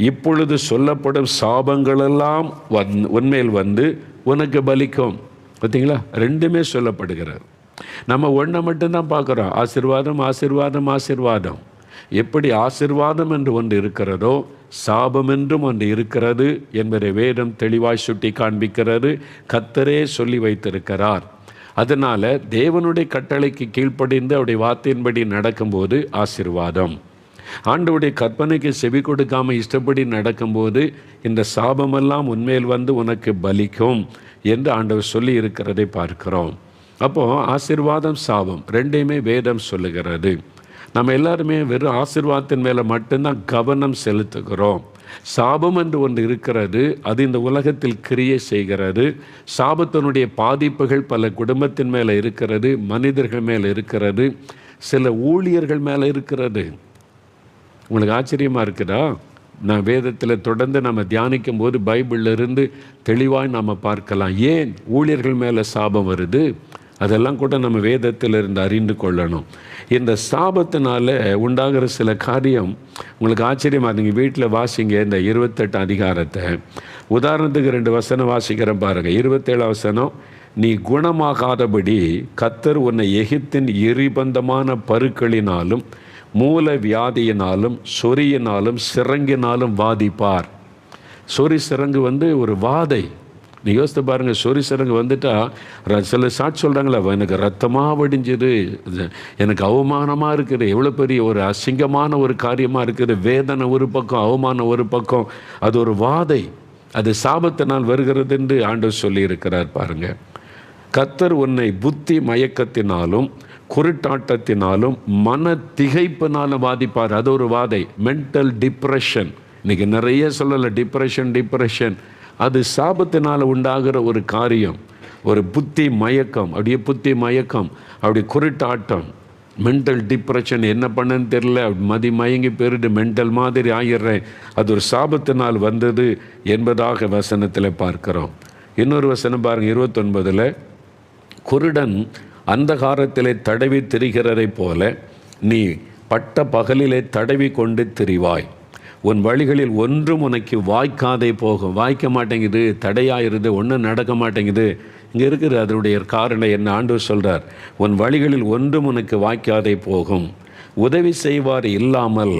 இப்பொழுது சொல்லப்படும் சாபங்களெல்லாம் உன்மேல் வந்து உனக்கு பலிக்கும். பார்த்தீங்களா, ரெண்டுமே சொல்லப்படுகிறார். நம்ம ஒன்றை மட்டும்தான் பார்க்குறோம், ஆசீர்வாதம் ஆசீர்வாதம் ஆசீர்வாதம். எப்படி ஆசீர்வாதம் என்று ஒன்று இருக்கிறதோ சாபம் என்றும் ஒன்று இருக்கிறது என்பதை வேதம் தெளிவாய் சுட்டி காண்பிக்கிறது. கர்த்தரே சொல்லி வைத்திருக்கிறார். அதனால் தேவனுடைய கட்டளைக்கு கீழ்ப்படிந்து அவருடைய வார்த்தையின்படி நடக்கும்போது ஆசீர்வாதம், ஆண்டவருடைய கற்பனைக்கு செவி கொடுக்காமல் இஷ்டப்படி நடக்கும்போது இந்த சாபமெல்லாம் உன்மேல் வந்து உனக்கு பலிக்கும் என்று ஆண்டவர் சொல்லி இருக்கிறதை பார்க்கிறோம். அப்போது ஆசீர்வாதம் சாபம் ரெண்டையுமே வேதம் சொல்லுகிறது. நம்ம எல்லாருமே வெறும் ஆசீர்வாதத்தின் மேலே மட்டும்தான் கவனம் செலுத்துகிறோம். சாபம் என்று ஒன்று இருக்கிறது, அது இந்த உலகத்தில் கிரியை செய்கிறது. சாபத்தினுடைய பாதிப்புகள் பல குடும்பத்தின் மேலே இருக்கிறது, மனிதர்கள் மேலே இருக்கிறது, சில ஊழியர்கள் மேலே இருக்கிறது. உங்களுக்கு ஆச்சரியமாக இருக்குதா? நான் வேதத்தில் தொடர்ந்து நம்ம தியானிக்கும் போது பைபிளில் இருந்து தெளிவாக நாம் பார்க்கலாம். ஏன் ஊழியர்கள் மேலே சாபம் வருது? அதெல்லாம் கூட நம்ம வேதத்தில் இருந்து அறிந்து கொள்ளணும். இந்த சாபத்தினால உண்டாகிற சில காரியம் உங்களுக்கு ஆச்சரியமாக, நீங்கள் வீட்டில் வாசிங்க இந்த 28 அதிகாரத்தை. உதாரணத்துக்கு 2 வசனம் வாசிக்கிறேன் பாருங்கள். 27 வசனம், நீ குணமாகாதபடி கர்த்தர் உன்னை எகிப்தின் எரிபந்தமான பருக்களினாலும் மூல வியாதியினாலும் சொறியினாலும் சிறங்கினாலும் வாதிப்பார். சொறி சிறங்கு ஒரு வாதை. நீ யோசித்து பாருங்கள், சொறி சிறங்கு வந்துட்டா சில சாட்சி சொல்கிறாங்களா, எனக்கு ரத்தமாக வடிஞ்சுது, எனக்கு அவமானமாக இருக்குது, எவ்வளோ பெரிய ஒரு அசிங்கமான ஒரு காரியமாக இருக்குது, வேதனை ஒரு பக்கம், அவமானம் ஒரு பக்கம், அது ஒரு வாதை, அது சாபத்தினால் வருகிறது என்று ஆண்டவர் சொல்லி இருக்கிறார். பாருங்கள், கர்த்தர் உன்னை புத்தி மயக்கத்தினாலும் குருட்டாட்டத்தினாலும் மன திகைப்பினாலும் வாதிப்பார். அது ஒரு வாதை, மென்டல் டிப்ரெஷன். இன்றைக்கி நிறைய சொல்லலை, டிப்ரெஷன் அது சாபத்தினால் உண்டாகிற ஒரு காரியம், ஒரு புத்தி மயக்கம். அப்படியே புத்தி மயக்கம், அப்படி குருட்டாட்டம், மென்டல் டிப்ரெஷன். என்ன பண்ணன்னு தெரியல, மதி மயங்கி போயிட்டு மென்டல் மாதிரி ஆகிடுறேன். அது ஒரு சாபத்தினால் வந்தது என்பதாக வசனத்தில் பார்க்கிறோம். இன்னொரு வசனம் பாருங்கள், 29, குருடன் அந்தகாரத்திலே தடவி திரிகிறதை போல நீ பட்ட பகலிலே தடவி கொண்டு திரிவாய். உன் வழிகளில் ஒன்றும் உனக்கு வாய்க்காதே போகும். வாய்க்க மாட்டேங்குது, தடையாயிருது, ஒன்றும் நடக்க மாட்டேங்குது. இங்கே இருக்கிற அதனுடைய காரணம் என்ன? ஆண்டவர் சொல்கிறார், உன் வழிகளில் ஒன்றும் உனக்கு வாய்க்காதே போகும். உதவி செய்வார் இல்லாமல்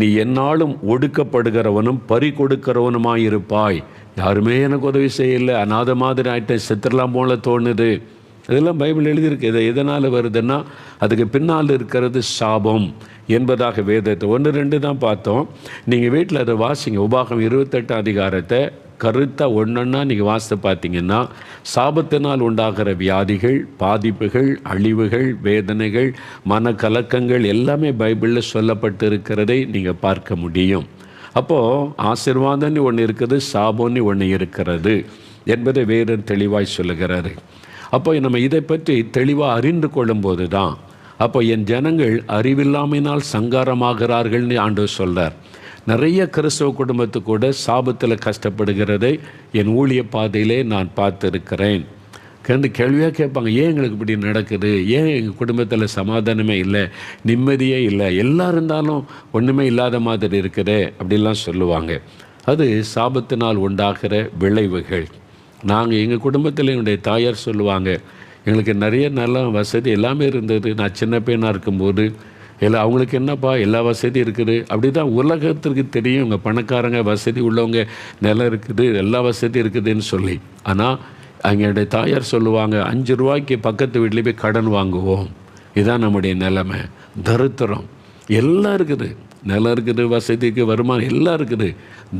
நீ எந்நாளும் ஒடுக்கப்படுகிறவனும் பறி கொடுக்கிறவனுமாயிருப்பாய். யாருமே எனக்கு உதவி செய்யலை, அநாத மாதிரி ஆகிட்ட, செத்துடலாம் போல தோணுது. இதெல்லாம் பைபிள் எழுதியிருக்கு. இதை எதனால் வருதுன்னா அதுக்கு பின்னால் இருக்கிறது சாபம் என்பதாக வேதத்தை 1-2 தான் பார்த்தோம். நீங்கள் வீட்டில் அதை வாசிங்க. உபாகம் 28 அதிகாரத்தை கருத்தாக ஒன்றொன்னா நீங்கள் வாசித்து பார்த்தீங்கன்னா சாபத்தினால் உண்டாகிற வியாதிகள், பாதிப்புகள், அழிவுகள், வேதனைகள், மனக்கலக்கங்கள் எல்லாமே பைபிளில் சொல்லப்பட்டு இருக்கிறதை நீங்கள் பார்க்க முடியும். அப்போது ஆசீர்வாதம்னு ஒன்று இருக்குது, சாபம்னு ஒன்று இருக்கிறது என்பதை வேதம் தெளிவாய் சொல்லுகிறாரு. அப்போ நம்ம இதை பற்றி தெளிவாக அறிந்து கொள்ளும்போது தான், அப்போ என் ஜனங்கள் அறிவில்லாமையினால் சங்காரமாகிறார்கள்னு ஆண்டவர் சொல்கிறார். நிறைய கிறிஸ்தவ குடும்பத்து கூட சாபத்தில் கஷ்டப்படுகிறதை என் ஊழிய பாதையிலே நான் பார்த்துருக்கிறேன். கேள்வியாக கேட்பாங்க, ஏன் எங்களுக்கு இப்படி நடக்குது, ஏன் எங்கள் குடும்பத்தில் சமாதானமே இல்லை, நிம்மதியே இல்லை, எல்லாம் இருந்தாலும் ஒன்றுமே இல்லாத மாதிரி இருக்குது அப்படிலாம் சொல்லுவாங்க. அது சாபத்தினால் உண்டாகிற விளைவுகள். நாங்கள் எங்கள் குடும்பத்தில் என்னுடைய தாயார் சொல்லுவாங்க, எங்களுக்கு நிறைய நல்ல வசதி எல்லாமே இருந்தது. நான் சின்ன பையனாக இருக்கும்போது அவங்களுக்கு என்னப்பா எல்லா வசதியும் இருக்குது, அப்படி தான் உலகத்திற்கு தெரியும். இவங்க பணக்காரங்க, வசதி உள்ளவங்க, நிலம் இருக்குது, எல்லா வசதியும் இருக்குதுன்னு சொல்லி. ஆனால் எங்களுடைய தாயார் சொல்லுவாங்க, 5 ரூபாய்க்கு பக்கத்து வீட்டில் போய் கடன் வாங்குவோம். இதுதான் நம்முடைய நிலைமை. தரித்திரம். எல்லாம் இருக்குது, நிலம் இருக்குது, வசதிக்கு வருமானம் எல்லாம் இருக்குது.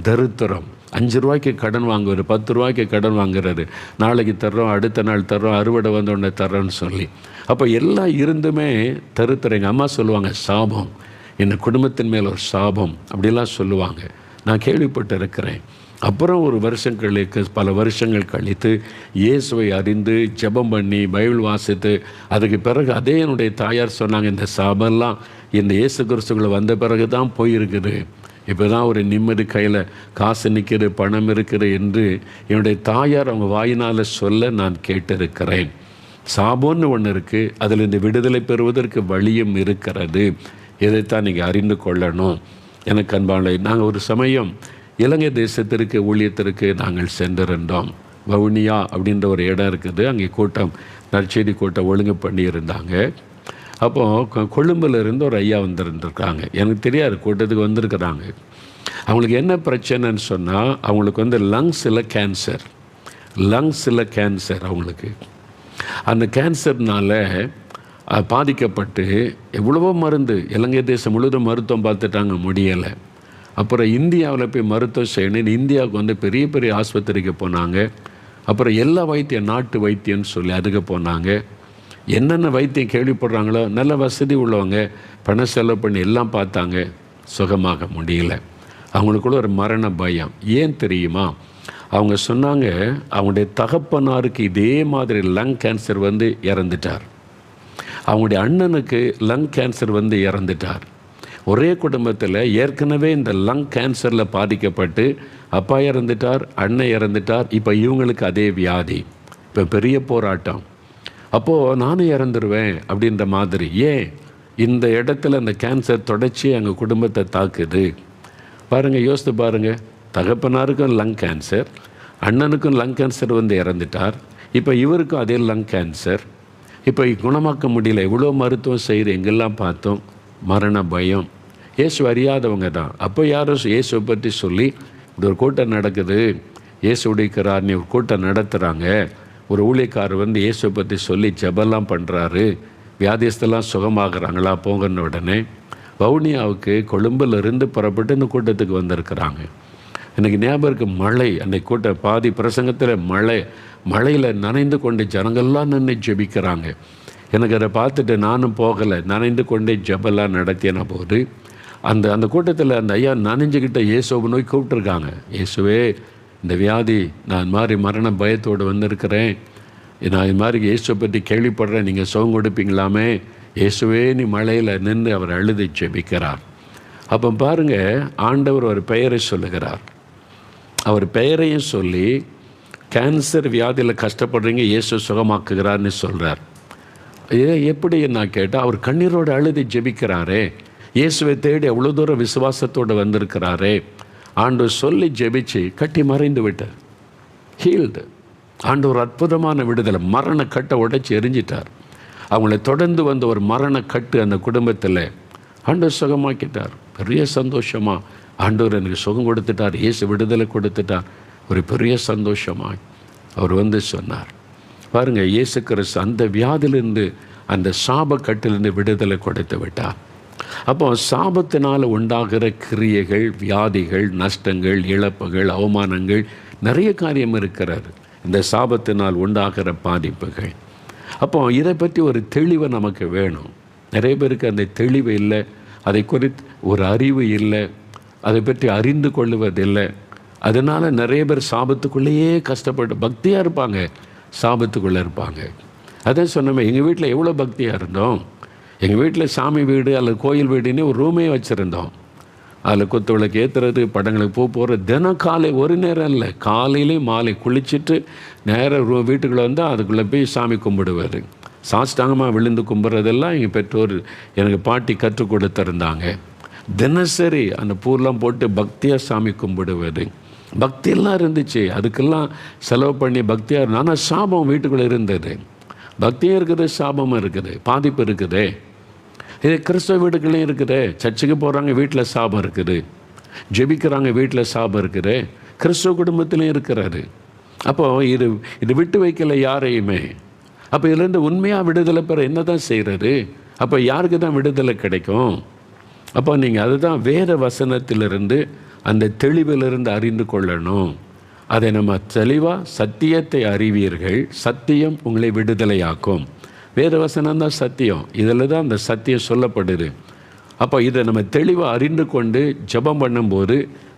தரித்திரம். 5 ரூபாய்க்கு கடன் வாங்குவார், 10 ரூபாய்க்கு கடன் வாங்குறாரு. நாளைக்கு தர்றோம், அடுத்த நாள் தர்றோம், அறுவடை வந்தோடனே தர்றோன்னு சொல்லி. அப்போ எல்லாம் இருந்துமே தரித்திரம். எங்கள் அம்மா சொல்லுவாங்க, சாபம், என் குடும்பத்தின் மேல் ஒரு சாபம் அப்படிலாம் சொல்லுவாங்க. நான் கேள்விப்பட்டு இருக்கிறேன். அப்புறம் ஒரு வருஷம் கழித்து, பல வருஷங்கள் கழித்து இயேசுவை அறிந்து ஜெபம் பண்ணி பைபிள் வாசித்து அதுக்கு பிறகு அதே என்னுடைய தாயார் சொன்னாங்க, இந்த சாபம்லாம் இந்த இயேசு கிறிஸ்துக்குள்ள வந்த பிறகு தான் போயிருக்குது. இப்போ தான் ஒரு நிம்மதி, கையில் காசு நிற்கிது, பணம் இருக்குது என்று என்னுடைய தாயார் அவங்க வாயினால் சொல்ல நான் கேட்டிருக்கிறேன். சாபம்னு ஒன்று இருக்குது, அதில் இந்த விடுதலை பெறுவதற்கு வழியும் இருக்கிறது. இதைத்தான் நீங்கள் அறிந்து கொள்ளணும். எனக்கு அன்பான, நாங்கள் ஒரு சமயம் இலங்கை தேசத்திற்கு ஊழியத்திற்கு நாங்கள் சென்றிருந்தோம். வவுனியா அப்படின்ற ஒரு இடம் இருக்குது. அங்கே கூட்டம், நற்செய்தி கூட்டம் ஒழுங்கு பண்ணியிருந்தாங்க. அப்போது கொழும்பில் இருந்து ஒரு ஐயா வந்திருந்துருக்காங்க. எனக்கு தெரியாது, கூட்டத்துக்கு வந்திருக்கிறாங்க. அவங்களுக்கு என்ன பிரச்சனைன்னு சொன்னால், அவங்களுக்கு லங்ஸில் கேன்சர். அவங்களுக்கு அந்த கேன்சர்னால் பாதிக்கப்பட்டு எவ்வளவோ மருந்து, இலங்கை தேசம் முழுவதும் மருத்துவம் பார்த்துட்டாங்க, முடியலை. அப்புறம் இந்தியாவில் போய் மருத்துவம் செய்யணும். இந்தியாவுக்கு பெரிய பெரிய ஆஸ்பத்திரிக்கு போனாங்க. அப்புறம் எல்லா வைத்தியம், நாட்டு வைத்தியம்னு சொல்லி அதுக்கு போனாங்க. என்னென்ன வைத்தியம் கேள்விப்படுறாங்களோ, நல்ல வசதி உள்ளவங்க பணம் செலவு பண்ணி எல்லாம் பார்த்தாங்க, சுகமாக முடியல. அவங்களுக்குள்ள ஒரு மரண பயம். ஏன் தெரியுமா? அவங்க சொன்னாங்க, அவங்களுடைய தகப்பனாருக்கு இதே மாதிரி லங் கேன்சர் இறந்துட்டார். அவங்களுடைய அண்ணனுக்கு லங் கேன்சர் இறந்துட்டார். ஒரே குடும்பத்தில் ஏற்கனவே இந்த லங் கேன்சரில் பாதிக்கப்பட்டு அப்பா இறந்துட்டார், அண்ணன் இறந்துட்டார். இப்போ இவங்களுக்கு அதே வியாதி. இப்போ பெரிய போராட்டம். அப்போது நானும் இறந்துருவேன் அப்படின்ற மாதிரி. ஏன் இந்த இடத்துல அந்த கேன்சர் தொடர்ச்சி எங்கள் குடும்பத்தை தாக்குது பாருங்கள், யோசித்து பாருங்கள். தகப்பனாருக்கும் லங் கேன்சர், அண்ணனுக்கும் லங் கேன்சர் இறந்துட்டார். இப்போ இவருக்கும் அதே லங் கேன்சர். இப்போ குணமாக்க முடியல. எவ்வளோ மருத்துவம் செய்து எங்கெல்லாம் பார்த்தோம், மரண பயம். இயேசு அறியாதவங்க தான். அப்போ யாரும் இயேசுவை பற்றி சொல்லி, இப்படி ஒரு கூட்டம் நடக்குது, இயேசு உடைக்கிறார்னு ஒரு கூட்டம் நடத்துகிறாங்க. ஒரு ஊழியக்காரர் இயேசுவை பற்றி சொல்லி ஜெபெல்லாம் பண்ணுறாரு, வியாதியஸ்தெல்லாம் சுகமாகறாங்களா போங்கன்னு உடனே வவுனியாவுக்கு கொழும்பிலிருந்து புறப்பட்டு இந்த கூட்டத்துக்கு வந்திருக்கிறாங்க. எனக்கு ஞாபகம் இருக்குது, மழை. அன்றைக்கு கூட்டம் பாதி பிரசங்கத்தில் மழையில் நனைந்து கொண்டு ஜனங்கள்லாம் நின்று ஜெபிக்கிறாங்க. எனக்கு அதை பார்த்துட்டு நானும் போகலை, நனைந்து கொண்டே ஜெபெல்லாம் நடத்தின போது அந்த கூட்டத்தில் அந்த ஐயா நனைஞ்சுக்கிட்ட இயேசுவை நோய் கூப்பிட்டுருக்காங்க. இயேசுவே, இந்த வியாதி, நான் இது மாதிரி மரண பயத்தோடு வந்திருக்கிறேன், நான் இது மாதிரி இயேசுவை பற்றி கேள்விப்படுறேன், நீங்கள் சுகம் கொடுப்பீங்களாமே, இயேசுவே நீ மழையில் நின்று அவர் அழுது ஜெபிக்கிறார். அப்போ பாருங்கள், ஆண்டவர் ஒரு பெயரை சொல்லுகிறார். அவர் பெயரையும் சொல்லி, கேன்சர் வியாதியில் கஷ்டப்படுறீங்க, இயேசு சுகமாக்குகிறார்னு சொல்கிறார். எப்படி நான் கேட்டால், அவர் கண்ணீரோடு அழுது ஜெபிக்கிறாரே, இயேசுவை தேடி அவ்வளோ தூரம் விசுவாசத்தோடு வந்திருக்கிறாரே. ஆண்டவர் சொல்லி ஜெபிச்சு கட்டி மறைந்து விட்டார். ஹீல்டு. ஆண்டவர் அற்புதமான விடுதலை. மரண கட்டை உடைச்சி எரிஞ்சிட்டார். அவங்கள தொடர்ந்து வந்த ஒரு மரண கட்டு அந்த குடும்பத்தில் ஆண்டவர் சுகமாக்கிட்டார். பெரிய சந்தோஷமாக ஆண்டவர் எனக்கு சுகம் கொடுத்துட்டார், இயேசு விடுதலை கொடுத்துட்டார். ஒரு பெரிய சந்தோஷமாக அவர் சொன்னார். பாருங்கள், இயேசு கிறிஸ்து அந்த வியாதிலிருந்து, அந்த சாப கட்டிலிருந்து விடுதலை கொடுத்து விட்டார். அப்போ சாபத்தினால் உண்டாகிற கிரியைகள், வியாதிகள், நஷ்டங்கள், இழப்புகள், அவமானங்கள், நிறைய காரியம் இருக்கிறது. இந்த சாபத்தினால் உண்டாகிற பாதிப்புகள். அப்போ இதை பற்றி ஒரு தெளிவு நமக்கு வேணும். நிறைய பேருக்கு அந்த தெளிவு இல்லை, அதை குறித்து ஒரு அறிவு இல்லை, அதை பற்றி அறிந்து கொள்ளுவதில்லை. அதனால் நிறைய பேர் சாபத்துக்குள்ளேயே கஷ்டப்பட்டு பக்தியாக இருப்பாங்க, சாபத்துக்குள்ளே இருப்பாங்க. அதான் சொன்னோமே, எங்கள் வீட்டில் எவ்வளோ பக்தியாக இருந்தோம். எங்கள் வீட்டில் சாமி வீடு அல்லது கோயில் வீடுன்னு ஒரு ரூமே வச்சுருந்தோம். அதில் குத்து விளக்கு ஏற்றுறது, படங்களுக்கு போகிறது. தினம் காலை, ஒரு நேரம் இல்லை, காலையிலேயும் மாலை குளிச்சுட்டு நேராக வீட்டுக்குள்ளே வந்தால் அதுக்குள்ளே போய் சாமி கும்பிடுவார். சாஷ்டாங்கமாக விழுந்து கும்பிட்றதெல்லாம் எங்கள் பெற்றோர், எனக்கு பாட்டி கற்றுக் கொடுத்துருந்தாங்க. தினசரி அந்த பூர்லாம் போட்டு பக்தியாக சாமி கும்பிடுவது. பக்தியெல்லாம் இருந்துச்சு, அதுக்கெல்லாம் செலவு பண்ணி பக்தியாக. ஆனால் சாபம் வீட்டுக்குள்ளே இருந்தது. பக்தியும் இருக்குது, சாபமும் இருக்குது, பாதிப்பு இருக்குது. இது கிறிஸ்தவ வீடுகளையும் இருக்குது. சர்ச்சுக்கு போகிறாங்க, வீட்டில் சாபம் இருக்குது. ஜெபிக்கிறாங்க, வீட்டில் சாபம் இருக்குது. கிறிஸ்தவ குடும்பத்திலையும் இருக்கிறாரு. அப்போது இது விட்டு வைக்கலை யாரையுமே. அப்போ இதுலேருந்து உண்மையாக விடுதலை பெற என்ன தான் செய்கிறது? அப்போ யாருக்கு தான் விடுதலை கிடைக்கும்? அப்போ நீங்கள் அதுதான் வேத வசனத்திலிருந்து, அந்த தெளிவிலிருந்து அறிந்து கொள்ளணும். அதை நம்ம தெளிவாக, சத்தியத்தை அறிவீர்கள், சத்தியம் உங்களை விடுதலையாக்கும். வேத வசனம் தான் சத்தியம். இதில் தான் அந்த சத்தியம் சொல்லப்படுது. அப்போ இதை நம்ம தெளிவாக அறிந்து கொண்டு ஜெபம் பண்ணும்போது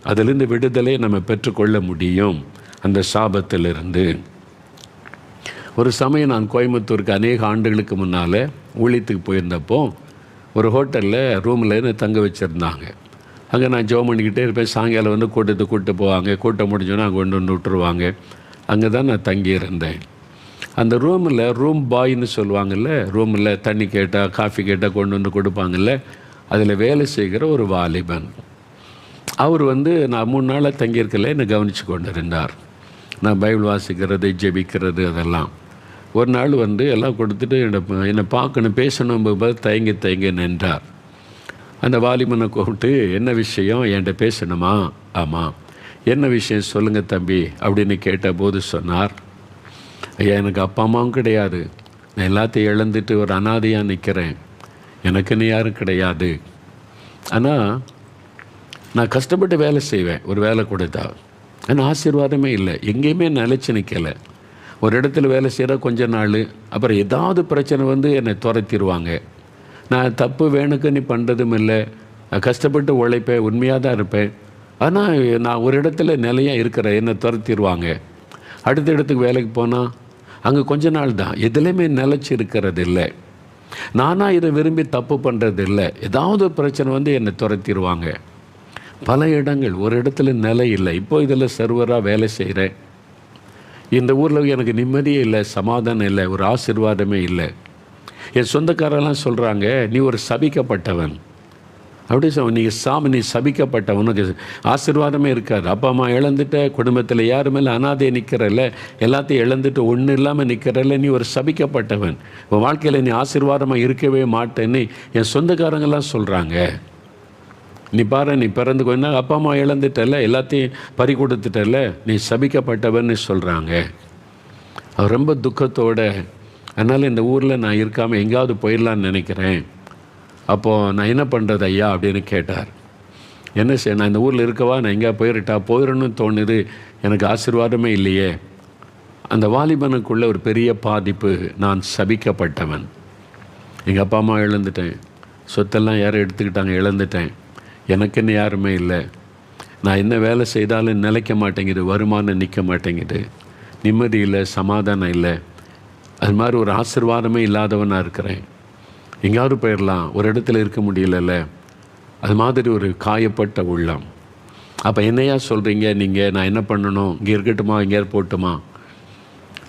அதிலிருந்து விடுதலை நம்ம பெற்றுக்கொள்ள முடியும், அந்த சாபத்திலிருந்து. ஒரு சமயம் நான் கோயம்புத்தூருக்கு அநேக ஆண்டுகளுக்கு முன்னால் ஊழியத்துக்கு போயிருந்தப்போ ஒரு ஹோட்டலில் ரூமில் தங்க வச்சுருந்தாங்க. அங்கே நான் ஜெபம் பண்ணிக்கிட்டே இருப்பேன். சாயங்காலம் வந்து கூட்டத்துக்கு கூப்பிட்டு போவாங்க. கூட்டம் முடிஞ்சோன்னா அங்கே கொண்டு வந்து விட்டுருவாங்க. அங்கே தான் நான் தங்கியிருந்தேன். அந்த ரூமில் ரூம் பாய்ன்னு சொல்லுவாங்கள்ல, ரூமில் தண்ணி கேட்டால் காஃபி கேட்டால் கொண்டு வந்து கொடுப்பாங்கல்ல, அதில் வேலை செய்கிற ஒரு வாலிபன். அவர் வந்து நான் 3 நாளாக தங்கியிருக்கல என்னை கவனித்து கொண்டு இருந்தார். நான் பைபிள் வாசிக்கிறது, ஜெபிக்கிறது அதெல்லாம். ஒரு நாள் வந்து எல்லாம் கொடுத்துட்டு என்னை பார்க்கணும், பேசணும் தயங்கி நின்றார். அந்த வாலிபனை கூப்பிட்டு, என்ன விஷயம், என்கிட்ட பேசணுமா? ஆமாம். என்ன விஷயம் சொல்லுங்கள் தம்பி அப்படின்னு கேட்ட போது சொன்னார், ஐயா எனக்கு அப்பா அம்மாவும் கிடையாது, நான் எல்லாத்தையும் இழந்துட்டு ஒரு அனாதையாக நிற்கிறேன், எனக்குன்னு யாரும் கிடையாது. ஆனால் நான் கஷ்டப்பட்டு வேலை செய்வேன், ஒரு வேலை கொடுத்தா ஆனால் ஆசீர்வாதமே இல்லை, எங்கேயுமே நிலைச்சி நிற்கலை. ஒரு இடத்துல வேலை செய்கிற கொஞ்ச நாள், அப்புறம் ஏதாவது பிரச்சனை வந்து என்னை துரத்திடுவாங்க. நான் தப்பு வேணுக்கு நீ பண்ணுறதும் இல்லை, கஷ்டப்பட்டு உழைப்பேன், உண்மையாக தான் இருப்பேன். ஆனால் நான் ஒரு இடத்துல நிலையாக இருக்கிறேன், என்னை துரத்திடுவாங்க. அடுத்த இடத்துக்கு வேலைக்கு போனால் அங்கே கொஞ்ச நாள் தான், எதுலேயுமே நிலச்சி இருக்கிறது இல்லை. நானாக இதை விரும்பி தப்பு பண்ணுறது இல்லை, ஏதாவது பிரச்சனை வந்து என்னை துரத்திடுவாங்க. பல இடங்கள், ஒரு இடத்துல நிலை இல்லை. இப்போ இதில் சர்வராக வேலை செய்கிறேன். இந்த ஊரில் எனக்கு நிம்மதியே இல்லை, சமாதானம் இல்லை, ஒரு ஆசீர்வாதமே இல்லை. என் சொந்தக்காரெல்லாம் சொல்கிறாங்க, நீ ஒரு சபிக்கப்பட்டவன். அப்படி நீ சபிக்கப்பட்ட, உனக்கு ஆசீர்வாதமே இருக்காது. அப்பா அம்மா இழந்துட்ட, குடும்பத்தில் யாரும் மேலே அனாதையை நிற்கிறல்ல, எல்லாத்தையும் இழந்துட்டு ஒன்றும் இல்லாமல் நிற்கிறல்ல, நீ ஒரு சபிக்கப்பட்டவன், உன் வாழ்க்கையில் நீ ஆசீர்வாதமாக இருக்கவே மாட்டேன்னு என் சொந்தக்காரங்கெல்லாம் சொல்கிறாங்க. நீ பாரு, நீ பிறந்து கொஞ்ச நாள் அப்பா அம்மா இழந்துட்டல, எல்லாத்தையும் பறி கொடுத்துட்டல, நீ சபிக்கப்பட்டவன்னு சொல்கிறாங்க. அவர் ரொம்ப துக்கத்தோடு, அதனால் இந்த ஊரில் நான் இருக்காமல் எங்கேயாவது போயிடலான்னு நினைக்கிறேன். அப்போது நான் என்ன பண்ணுறது ஐயா அப்படின்னு கேட்டார். என்ன செய்ய, நான் இந்த ஊரில் இருக்கவா, நான் எங்கேயா போயிடணும்னு தோணுது, எனக்கு ஆசீர்வாதமே இல்லையே. அந்த வாலிபனுக்குள்ளே ஒரு பெரிய பாதிப்பு, நான் சபிக்கப்பட்டவன், எங்கள் அப்பா அம்மா இழந்துட்டேன், சொத்தெல்லாம் யாரும் எடுத்துக்கிட்டாங்க, இழந்துட்டேன், எனக்குன்னு யாருமே இல்லை, நான் என்ன வேலை செய்தாலும் நிலைக்க மாட்டேங்குது, வருமானம் நிற்க மாட்டேங்குது, நிம்மதி இல்லை, சமாதானம் இல்லை, அது மாதிரி ஒரு ஆசீர்வாதமே இல்லாதவனாக இருக்கிறேன், எங்கேயாவது போயிடலாம், ஒரு இடத்துல இருக்க முடியலல்ல, அது மாதிரி ஒரு காயப்பட்ட உள்ளம். அப்போ என்னையா சொல்கிறீங்க நீங்கள், நான் என்ன பண்ணணும், இங்கே இருக்கட்டுமா, எங்கேயாவது போட்டுமா?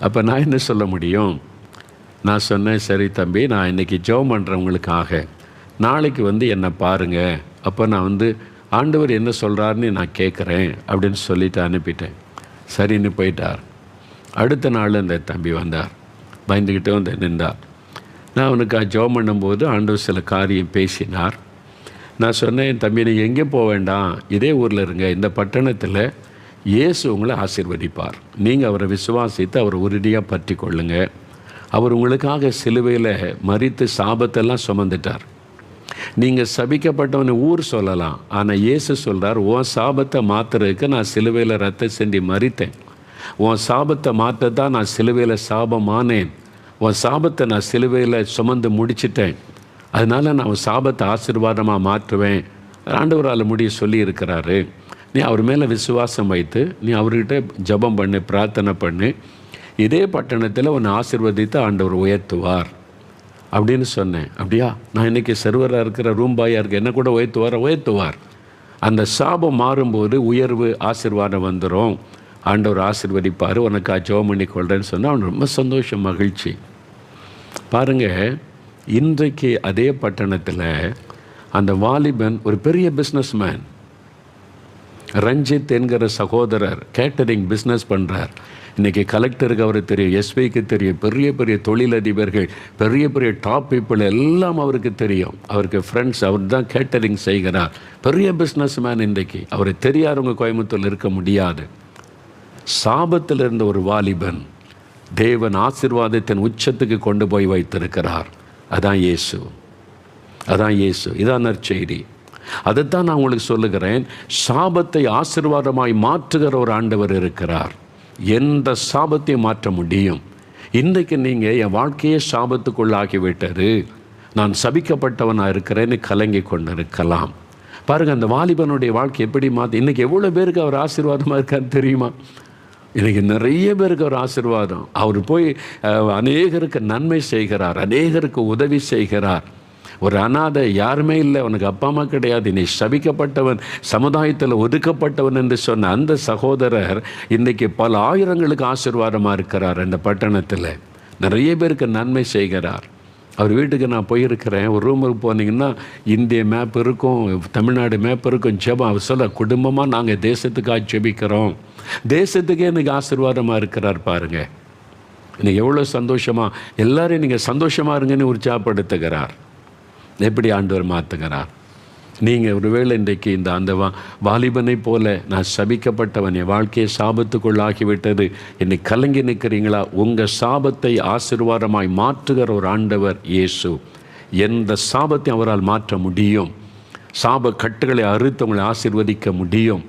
அப்போ நான் என்ன சொல்ல முடியும்? நான் சொன்னேன், சரி தம்பி, நான் இன்றைக்கி ஜெபம் பண்ணுறவங்களுக்காக, நாளைக்கு வந்து என்னை பாருங்கள், அப்போ நான் வந்து ஆண்டவர் என்ன சொல்கிறாருன்னு நான் கேட்குறேன் அப்படின்னு சொல்லிவிட்டு அனுப்பிட்டேன். சரின்னு போயிட்டார். அடுத்த நாள் அந்த தம்பி வந்தார், பயந்துக்கிட்டே வந்து நின்றார். நான் அவனுக்கு ஜெபம் பண்ணும்போது ஆண்டவர் சில காரியம் பேசினார். நான் சொன்னேன், தம்பி நீங்கள் எங்கே போக வேண்டாம், இதே ஊரில் இருங்க, இந்த பட்டணத்தில் இயேசு உங்களை ஆசீர்வதிப்பார், நீங்கள் அவரை விசுவாசித்து அவரை உறுதியாக பற்றி கொள்ளுங்க. அவர் உங்களுக்காக சிலுவையில் மரித்து சாபத்தெல்லாம் சுமந்துட்டார். நீங்கள் சபிக்கப்பட்டவனை ஊர் சொல்லலாம், ஆனால் இயேசு சொல்கிறார், உன் சாபத்தை மாற்றுறதுக்கு நான் சிலுவையில் ரத்தம் சிந்தி மரித்தேன், உன் சாபத்தை மாற்ற தான் நான் சிலுவையில் சாபமானேன், உன் சாபத்தை நான் சிலுவையில் சுமந்து முடிச்சிட்டேன், அதனால் நான் உன் சாபத்தை ஆசீர்வாதமாக மாற்றுவேன், ஆண்டவரால் முடிய சொல்லி இருக்கிறாரு. நீ அவர் மேலே விசுவாசம் வைத்து நீ அவர்கிட்ட ஜெபம் பண்ணு, பிரார்த்தனை பண்ணு, இதே பட்டணத்தில் உன்னை ஆசீர்வதித்து ஆண்டவர் உயர்த்துவார் அப்படின்னு சொன்னேன். அப்படியா, நான் இன்றைக்கி சர்வராக இருக்கிற ரூம் பாயாக இருக்க, என்ன கூட உயர்த்துவார். அந்த சாபம் மாறும்போது உயர்வு ஆசீர்வாதம் வந்துடும், ஆண்டவர் ஆசீர்வதிப்பார், உனக்கு ஜெபம் பண்ணி கொள்கிறேன்னு சொன்னால் அவன் ரொம்ப சந்தோஷம், மகிழ்ச்சி. பாருங்கள், இன்றைக்கு அதே பட்டணத்தில் அந்த வாலிபன் ஒரு பெரிய பிஸ்னஸ் மேன், ரஞ்சித் என்கிற சகோதரர் கேட்டரிங் பிஸ்னஸ் பண்ணுறார். இன்றைக்கி கலெக்டருக்கு அவருக்கு தெரியும், எஸ்பிக்கு தெரியும், பெரிய பெரிய தொழிலதிபர்கள், பெரிய பெரிய டாப் பீப்புள் எல்லாம் அவருக்கு தெரியும், அவருக்கு ஃப்ரெண்ட்ஸ், அவர் தான் கேட்டரிங் செய்கிறார், பெரிய பிஸ்னஸ் மேன். இன்றைக்கி அவரை தெரியாதவங்க கோயம்புத்தூரில் இருக்க முடியாது. சாபத்தில் இருந்த ஒரு வாலிபன் தேவன் ஆசீர்வாதத்தின் உச்சத்துக்கு கொண்டு போய் வைத்திருக்கிறார். அதான் இயேசு, அதான் இயேசு, இதான் நற்செய்தி. அதைத்தான் நான் உங்களுக்கு சொல்லுகிறேன், சாபத்தை ஆசீர்வாதமாய் மாற்றுகிற ஒரு ஆண்டவர் இருக்கிறார். எந்த சாபத்தையும் மாற்ற முடியும். இன்றைக்கு நீங்கள் என் வாழ்க்கையே சாபத்துக்குள்ளாகிவிட்டது, நான் சபிக்கப்பட்டவனாக இருக்கிறேன்னு கலங்கி கொண்டு இருக்கலாம். பாருங்கள், அந்த வாலிபனுடைய வாழ்க்கை எப்படி மாற்றி, இன்றைக்கி எவ்வளோ பேருக்கு அவர் ஆசீர்வாதமாக இருக்கான்னு தெரியுமா? இன்றைக்கி நிறைய பேருக்கு ஒரு ஆசீர்வாதம். அவர் போய் அநேகருக்கு நன்மை செய்கிறார், அநேகருக்கு உதவி செய்கிறார். ஒரு அனாதை, யாருமே இல்லை, உனக்கு அப்பா அம்மா கிடையாது, நீ சபிக்கப்பட்டவன், சமுதாயத்தில் ஒதுக்கப்பட்டவன் என்று சொன்ன அந்த சகோதரர் இன்றைக்கி பல ஆயிரங்களுக்கு ஆசீர்வாதமாக இருக்கிறார். அந்த பட்டணத்தில் நிறைய பேருக்கு நன்மை செய்கிறார். அவர் வீட்டுக்கு நான் போயிருக்கிறேன். ஒரு ரூமுக்கு போனீங்கன்னா இந்திய மேப் இருக்கும், தமிழ்நாடு மேப் இருக்கும். ஜெபம் அவர் சொல்ல, குடும்பமாக நாங்கள் தேசத்துக்காக ஜெபிக்கிறோம். தேசத்துக்கே இன்றைக்கி ஆசீர்வாதமாக இருக்கிறார். பாருங்கள், இன்னைக்கு எவ்வளோ சந்தோஷமாக எல்லாரையும் நீங்கள் சந்தோஷமாக இருங்கன்னு உற்சாகப்படுத்துகிறார். எப்படி ஆண்டவர் மாற்றுகிறார். நீங்கள் ஒருவேளை இன்றைக்கு இந்த அந்த வாலிபனை போல நான் சபிக்கப்பட்டவன், என் வாழ்க்கையை சாபத்துக்குள்ளாகிவிட்டது, என்னை கலங்கி நிற்கிறீங்களா? உங்கள் சாபத்தை ஆசீர்வாதமாய் மாற்றுகிற ஒரு ஆண்டவர் இயேசு. எந்த சாபத்தையும் அவரால் மாற்ற முடியும். சாப கட்டுகளை அறுத்தவங்களை ஆசீர்வதிக்க முடியும்.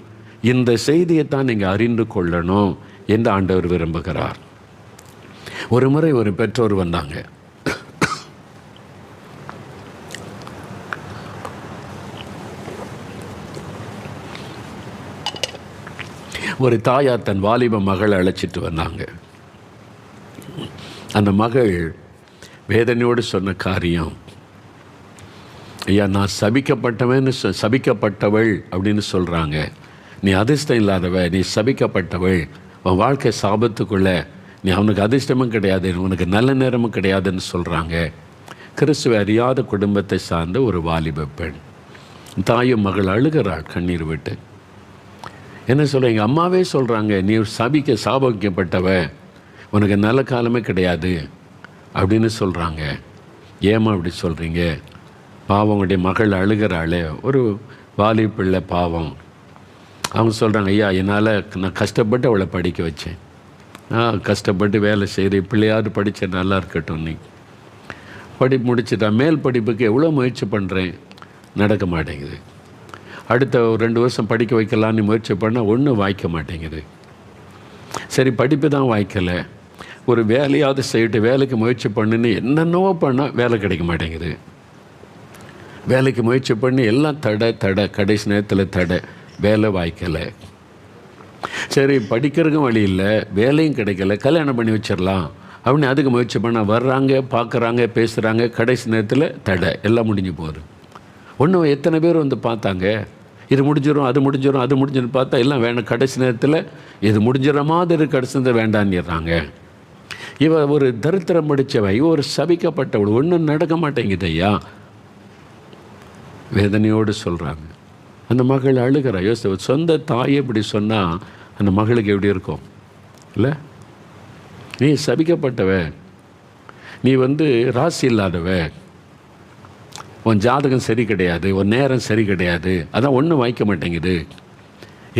இந்த செய்தியை தான் நீங்கள் அறிந்து கொள்ளணும் என்று ஆண்டவர் விரும்புகிறார். ஒரு முறை ஒரு பெற்றோர் வந்தாங்க. ஒரு தாயார் தன் வாலிப மகளை அழைச்சிட்டு வந்தாங்க. அந்த மகள் வேதனையோடு சொன்ன காரியம், ஐயா நான் சபிக்கப்பட்டவள் அப்படின்னு சொல்கிறாங்க. நீ அதிர்ஷ்டம் இல்லாதவ, நீ சபிக்கப்பட்டவள், உன் வாழ்க்கை சாபத்துக்குள்ளே, நீ அவனுக்கு அதிர்ஷ்டமும் கிடையாது, உனக்கு நல்ல நேரமும் கிடையாதுன்னு சொல்கிறாங்க. கிறிஸ்துவை அறியாத குடும்பத்தை சார்ந்த ஒரு வாலிப பெண். தாயும் மகள் அழுகிறாள் கண்ணீர் விட்டு. என்ன சொல்ல, எங்கள் அம்மாவே சொல்கிறாங்க, நீ சாபக்கப்பட்டவ, உனக்கு நல்ல காலமே கிடையாது அப்படின்னு சொல்கிறாங்க. ஏமா அப்படி சொல்கிறீங்க? பாவம், உங்களுடைய மகள் அழுகிறாளே, ஒரு வாலி பிள்ளை பாவம். அவங்க சொல்கிறாங்க, ஐயா என்னால் நான் கஷ்டப்பட்டு அவளை படிக்க வச்சேன், கஷ்டப்பட்டு வேலை செய்கிறேன், பிள்ளையாவது படித்த நல்லா இருக்கட்டும், நீ படிப்பு முடிச்சுட்டா, மேல் படிப்புக்கு எவ்வளோ முயற்சி பண்ணுறேன், நடக்க மாட்டேங்குது. அடுத்த ஒரு 2 வருஷம் படிக்க வைக்கலான்னு முயற்சி பண்ணால் ஒன்றும் வாய்க்க மாட்டேங்குது. சரி படிப்பு தான் வாய்க்கலை, ஒரு வேலையாவது செய்யிட்டு வேலைக்கு முயற்சி பண்ணுன்னு என்னென்னவோ பண்ணால் வேலை கிடைக்க மாட்டேங்குது. வேலைக்கு முயற்சி பண்ணி எல்லாம் தடை, கடைசி நேரத்தில் தடை, வேலை வாய்க்கலை. சரி படிக்கிறதுக்கும் வழி இல்லை, வேலையும் கிடைக்கல, கல்யாணம் பண்ணி வச்சிடலாம் அப்படின்னு அதுக்கு முயற்சி பண்ணால் வர்றாங்க, பார்க்குறாங்க, பேசுகிறாங்க, கடைசி நேரத்தில் தடை, எல்லாம் முடிஞ்சு போகுது. ஒன்றும் எத்தனை பேர் வந்து பார்த்தாங்க, இது முடிஞ்சிடும் அது முடிஞ்சிடும் பார்த்தா எல்லாம் வேண்டாம், கடைசி நேரத்தில் இது முடிஞ்சிட மாதிரி கடைசி நேரத்தில் வேண்டான்னுறாங்க. இவ ஒரு தரித்திரம் படித்தவ, இவ ஒரு சபிக்கப்பட்டவள், ஒன்றும் நடக்க மாட்டேங்குது ஐயா, வேதனையோடு சொல்கிறாங்க. அந்த மகள் அழுகிறா. யோசித்த சொந்த தாயை இப்படி சொன்னால் அந்த மகளுக்கு எப்படி இருக்கும் இல்லை? நீ சபிக்கப்பட்டவ, நீ ராசி இல்லாதவ, உன் ஜாதகம் சரி கிடையாது, உன் நேரம் சரி கிடையாது, அதான் ஒன்றும் வாய்க்க மாட்டேங்குது,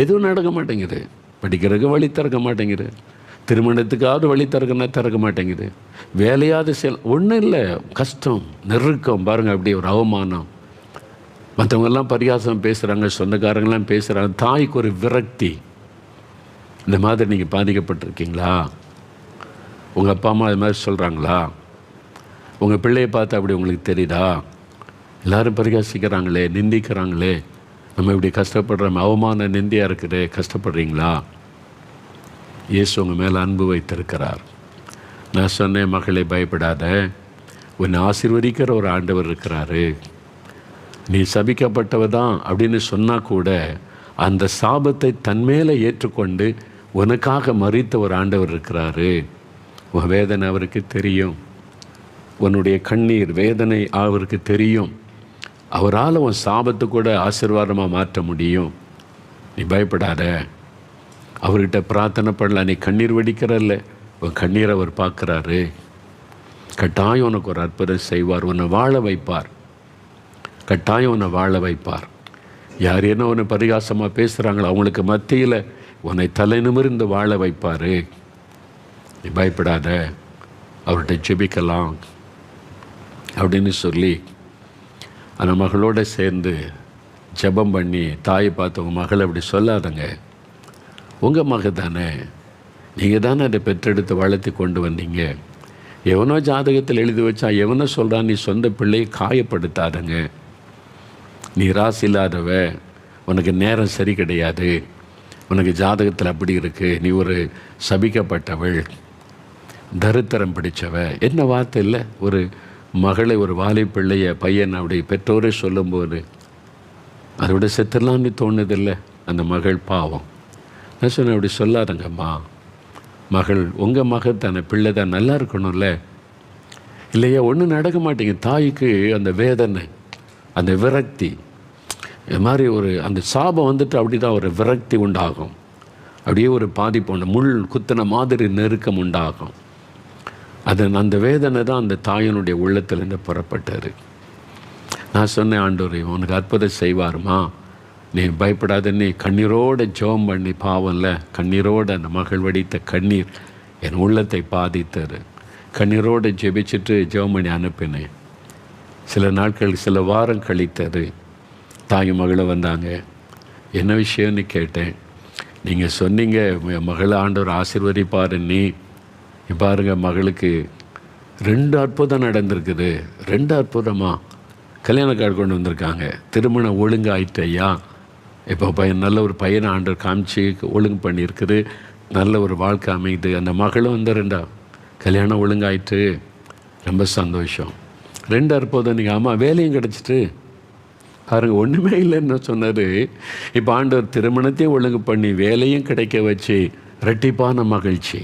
எதுவும் நடக்க மாட்டேங்குது, படிக்கிறதுக்கு வழி திறக்க மாட்டேங்குது, திருமணத்துக்காவது வழி திறக்க மாட்டேங்குது, வேலையாவது ஒன்றும் இல்லை, கஷ்டம், நெருக்கம். பாருங்கள், அப்படி ஒரு அவமானம். மற்றவங்கெல்லாம் பரிகாசம் பேசுகிறாங்க, சொந்தக்காரங்களாம் பேசுகிறாங்க. தாய்க்கு ஒரு விரக்தி. இந்த மாதிரி நீங்கள் பாதிக்கப்பட்டிருக்கீங்களா? உங்கள் அப்பா அம்மா அது மாதிரி சொல்கிறாங்களா? உங்கள் பிள்ளையை பார்த்து அப்படி உங்களுக்கு தெரியுதா? எல்லோரும் பரிகாசிக்கிறாங்களே, நிந்திக்கிறாங்களே, நம்ம இப்படி கஷ்டப்படுறோம், அவமான நிந்தியாக இருக்குது, கஷ்டப்படுறீங்களா? இயேசு உங்கள் மேலே அன்பு வைத்திருக்கிறார். நான் சொன்னேன், மகளே பயப்படாத, உன்னை ஆசீர்வதிக்கிற ஒரு ஆண்டவர் இருக்கிறாரு. நீ சபிக்கப்பட்டவ தான் அப்படின்னு சொன்னால் கூட அந்த சாபத்தை தன்மேலே ஏற்றுக்கொண்டு உனக்காக மறித்த ஒரு ஆண்டவர் இருக்கிறாரு. உன் வேதனை அவருக்கு தெரியும், உன்னுடைய கண்ணீர் வேதனை அவருக்கு தெரியும். அவரால் உன் சாபத்தை கூட ஆசீர்வாதமாக மாற்ற முடியும். நீ பயப்படாத, அவர்கிட்ட பிரார்த்தனை பண்ணலாம். நீ கண்ணீர் வெடிக்கிறல்ல, உன் கண்ணீரை அவர் பார்க்குறாரு. கட்டாயம் உனக்கு ஒரு அற்புதம் செய்வார், உன்னை வாழ வைப்பார், கட்டாயம் உன்னை வாழ வைப்பார். யார் என்ன உன்னை பரிகாசமாக பேசுகிறாங்களோ அவங்களுக்கு மத்தியில் உன்னை தலை நிமிர்ந்து வாழ வைப்பார். நீ பயப்படாத, அவர்கிட்ட ஜெபிக்கலாம் அப்படின்னு சொல்லி அந்த மகளோடு சேர்ந்து ஜெபம் பண்ணி தாயை பார்த்து, உங்கள் மகளை அப்படி சொல்லாதங்க, உங்கள் மகள் தானே, நீங்கள் தானே அதை பெற்றெடுத்து வளர்த்தி கொண்டு வந்தீங்க. எவனோ ஜாதகத்தில் எழுதி வச்சா எவனோ சொல்கிறான், நீ சொந்த பிள்ளையை காயப்படுத்தாதங்க. நீ ராசி இல்லாதவ, உனக்கு நேரம் சரி கிடையாது, உனக்கு ஜாதகத்தில் அப்படி இருக்குது, நீ ஒரு சபிக்கப்பட்டவள், தரித்திரம் பிடிச்சவ, என்ன வார்த்தை இல்லை, ஒரு மகளை ஒரு வாலி பிள்ளைய பையன் அப்படி பெற்றோரே சொல்லும்போது அதை விட செத்துடலான்னு தோணுதில்லை அந்த மகள் பாவம். நான் சொன்னேன், அப்படி சொல்லாதங்கம்மா, மகள் உங்கள் மகள் தானே, பிள்ளை தான், நல்லா இருக்கணும்ல. இல்லையா, ஒன்றும் நடக்க மாட்டேங்க. தாய்க்கு அந்த வேதனை, அந்த விரக்தி, இது மாதிரி ஒரு அந்த சாபம் வந்துட்டு அப்படி தான் ஒரு விரக்தி உண்டாகும். அப்படியே ஒரு பாதிப்பு உண்டு, முள் குத்தின மாதிரி நெருக்கம் உண்டாகும். அந்த வேதனை தான் அந்த தாயினுடைய உள்ளத்திலிருந்து புறப்பட்டார். நான் சொன்னேன், ஆண்டவரே உனக்கு அற்புதம் செய்வாருமா, நீ பயப்படாத, நீ கண்ணீரோடு ஜெபம் பண்ணி, பாவம்ல கண்ணீரோடு அந்த மகள் வடித்த கண்ணீர் என் உள்ளத்தை பாதித்தார். கண்ணீரோடு ஜெபிச்சுட்டு ஜெபம் பண்ணி அனுப்பினேன். சில நாட்கள், சில வாரம் கழித்தார். தாயும் மகளும் வந்தாங்க. என்ன விஷயம்னு கேட்டேன். நீங்கள் சொன்னீங்க மகளை ஆண்டவர் ஆசீர்வதிப்பார், நீ பாருங்கள் மகளுக்கு 2 அற்புதம் நடந்திருக்குது. 2 அற்புதமா கல்யாண கார்டு கொண்டு வந்திருக்காங்க. திருமணம் ஒழுங்காயிட்டு ஐயா, இப்போ பையன் நல்ல ஒரு பையனை ஆண்டவர் காமிச்சு ஒழுங்கு பண்ணியிருக்குது, நல்ல ஒரு வாழ்க்கை அமையுது. அந்த மகளும் வந்து 2 கல்யாணம் ஒழுங்காயிட்டு, ரொம்ப சந்தோஷம். 2 அற்புதம். நீங்கள் ஆமாம், வேலையும் கிடச்சிட்டு பாருங்கள், ஒன்றுமே இல்லைன்னு சொன்னார். இப்போ ஆண்டவர் திருமணத்தையும் ஒழுங்கு பண்ணி வேலையும் கிடைக்க வச்சு இரட்டிப்பான மகிழ்ச்சி.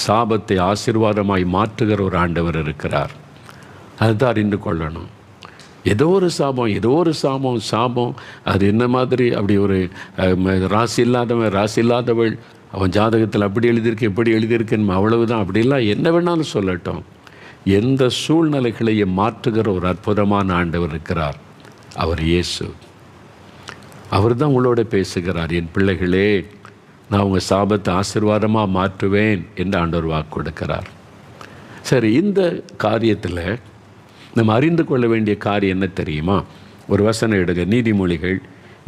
சாபத்தை ஆசீர்வாதமாய் மாற்றுகிற ஒரு ஆண்டவர் இருக்கிறார். அதுதான் அறிந்து கொள்ளணும். ஏதோ ஒரு சாபம் அது என்ன மாதிரி, அப்படி ஒரு ராசி இல்லாதவள் அவன் ஜாதகத்தில் அப்படி எழுதியிருக்கு எப்படி எழுதியிருக்கேன் அவ்வளவுதான், அப்படிலாம் என்ன வேணாலும் சொல்லட்டும். எந்த சூழ்நிலைகளையும் மாற்றுகிற ஒரு அற்புதமான ஆண்டவர் இருக்கிறார். அவர் இயேசு. அவர் தான் உங்களோட பேசுகிறார். என் பிள்ளைகளே, நான் உங்கள் சாபத்தை ஆசீர்வாதமாக மாற்றுவேன் என்று ஆண்டவர் வாக்கு கொடுக்கிறார். சரி, இந்த காரியத்தில் நம்ம அறிந்து கொள்ள வேண்டிய காரியம் என்ன தெரியுமா? ஒரு வசனம் எடுங்க, நீதிமொழிகள்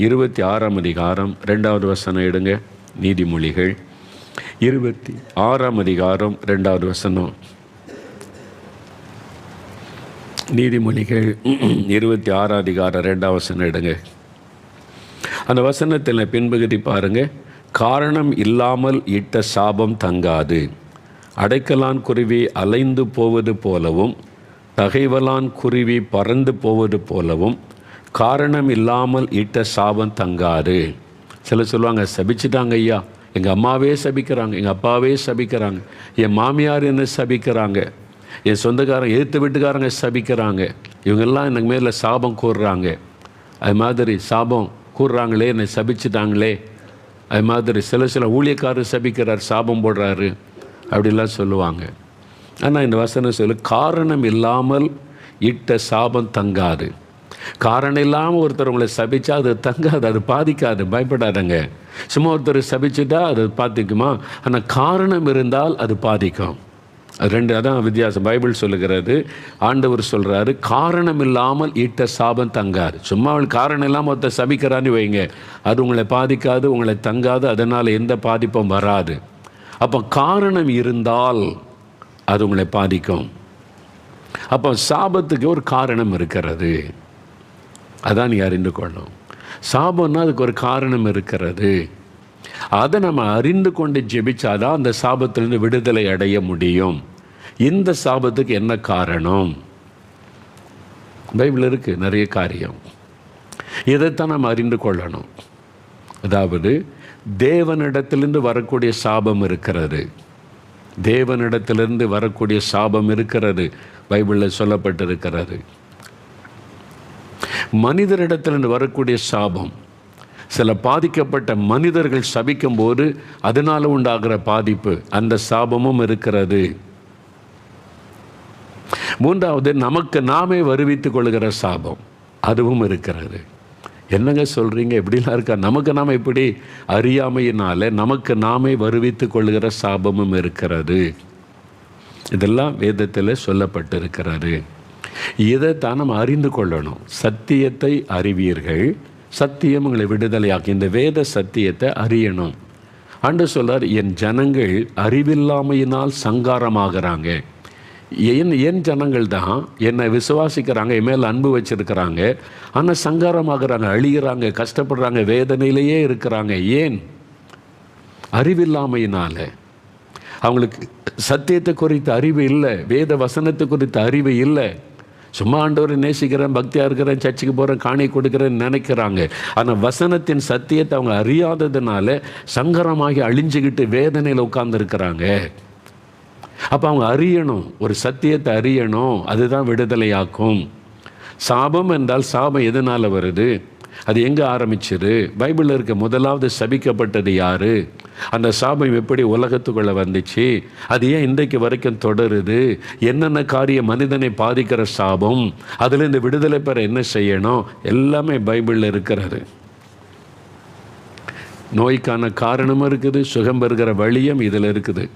26ஆம் அதிகாரம் 2வது வசனம் எடுங்க. நீதிமொழிகள் 26ஆம் அதிகாரம் 2வது வசனம். நீதிமொழிகள் 26ஆம் அதிகாரம் 2வது வசனம் எடுங்க. அந்த வசனத்தில் பின்பகுதி பாருங்கள். காரணம் இல்லாமல் இட்ட சாபம் தங்காது, அடைக்கலான் குருவி அலைந்து போவது போலவும் தகைவலான் குருவி பறந்து போவது போலவும் காரணம் இல்லாமல் இட்ட சாபம் தங்காது. சில சொல்லுவாங்க, சபிச்சுட்டாங்க ஐயா, எங்கள் அம்மாவே சபிக்கிறாங்க, எங்கள் அப்பாவே சபிக்கிறாங்க, என் மாமியார் என்ன சபிக்கிறாங்க, என் சொந்தக்காரங்க எதிர்த்து வீட்டுக்காரங்க சபிக்கிறாங்க, இவங்கெல்லாம் எனக்கு மேலே சாபம் கூறுறாங்க. அது மாதிரி சாபம் கூறுறாங்களே, என்னை சபிச்சுட்டாங்களே. அது மாதிரி சில ஊழியக்காரர் சபிக்கிறார், சாபம் போடுறாரு, அப்படிலாம் சொல்லுவாங்க. ஆனால் இந்த வசனம் சொல்லு, காரணம் இல்லாமல் இட்ட சாபம் தங்காது. காரணம் இல்லாமல் ஒருத்தர் உங்களை சபிச்சா அது தங்காது, அது பாதிக்காது, பயப்படாதங்க. சும்மா ஒருத்தர் சபிச்சுட்டா அது பாதிக்குமா? ஆனால் காரணம் இருந்தால் அது பாதிக்கும். அது 2, அதான் வித்தியாசம். பைபிள் சொல்லுகிறது, ஆண்டவர் சொல்கிறாரு, காரணம் இல்லாமல் இட்ட சாபம் தங்காது. சும்மா அவள் காரணம் இல்லாமல் ஒருத்தர் சபிக்கிறான்னு வைங்க, அது உங்களை பாதிக்காது, உங்களை தங்காது, அதனால் எந்த பாதிப்பும் வராது. அப்போ காரணம் இருந்தால் அது உங்களை பாதிக்கும். அப்போ சாபத்துக்கு ஒரு காரணம் இருக்கிறது, அதான் நீ அறிந்து கொள்ளணும். சாபம்னா அதுக்கு ஒரு காரணம் இருக்கிறது. அதை நம்ம அறிந்து கொண்டு ஜெபிச்சாதான் அந்த சாபத்திலிருந்து விடுதலை அடைய முடியும். இந்த சாபத்துக்கு என்ன காரணம்? பைபிள் இருக்குது நிறைய காரியம். இதைத்தான் நம்ம அறிந்து கொள்ளணும். அதாவது தேவனிடத்திலிருந்து வரக்கூடிய சாபம் இருக்கிறது. தேவனிடத்திலிருந்து வரக்கூடிய சாபம் இருக்கிறது, பைபிளில் சொல்லப்பட்டிருக்கிறது. மனிதரிடத்திலிருந்து வரக்கூடிய சாபம், சில பாதிக்கப்பட்ட மனிதர்கள் சபிக்கும் போது அதனால் உண்டாகிற பாதிப்பு, அந்த சாபமும் இருக்கிறது. 3வது, நமக்கு நாமே வருவித்துக் கொள்கிற சாபம், அதுவும் இருக்கிறது. என்னங்க சொல்கிறீங்க, எப்படிலாம் இருக்கா? நமக்கு நாம் இப்படி அறியாமையினால நமக்கு நாமே வருவித்துக் கொள்கிற சாபமும் இருக்கிறது. இதெல்லாம் வேதத்தில் சொல்லப்பட்டிருக்கிறது. இதைத்தான் நம்ம அறிந்து கொள்ளணும். சத்தியத்தை அறிவீர்கள், சத்தியம் உங்களை விடுதலையாக்கி. இந்த வேத சத்தியத்தை அறியணும். ஆண்டவர் சொல்றார், என் ஜனங்கள் அறிவில்லாமையினால் சங்காரமாகறாங்க. என் ஜனங்கள் தான் என்னை விசுவாசிக்கிறாங்க, என் மேல் அன்பு வச்சிருக்கிறாங்க, ஆனால் சங்காரமாகறாங்க, அழிகிறாங்க, கஷ்டப்படுறாங்க, வேதனையிலேயே இருக்கிறாங்க. ஏன்? அறிவில்லாமையினால. அவங்களுக்கு சத்தியத்தை குறித்த அறிவு இல்லை, வேத வசனத்தை குறித்த அறிவு இல்லை. சும்மா ஆண்டவரை நேசிக்கிறேன், பக்தியாக இருக்கிறேன், சர்ச்சுக்கு போகிறேன், காணி கொடுக்குறேன்னு நினைக்கிறாங்க. ஆனால் வசனத்தின் சத்தியத்தை அவங்க அறியாததுனால சங்கரமாகி அழிஞ்சுக்கிட்டு வேதனையில் உட்கார்ந்துருக்கிறாங்க. அப்போ அவங்க அறியணும், ஒரு சத்தியத்தை அறியணும், அதுதான் விடுதலையாக்கும். சாபம் என்றால் சாபம் எதனால் வருது, அது எங்கே ஆரம்பிச்சது? பைபிளில் இருக்க முதலாவது சபிக்கப்பட்டது யாரு? அந்த சாபம் எப்படி உலகத்துக்குள்ளே வந்துச்சு? அது ஏன் இன்றைக்கு வரைக்கும் தொடருது? என்னென்ன காரியம் மனிதனை பாதிக்கிற சாபம், அதில் இந்த விடுதலை பெற என்ன செய்யணும், எல்லாமே பைபிளில் இருக்கிறது. நோய்க்கான காரணமும் இருக்குது, சுகம் பெறுகிற வழியும் இதில் இருக்குது.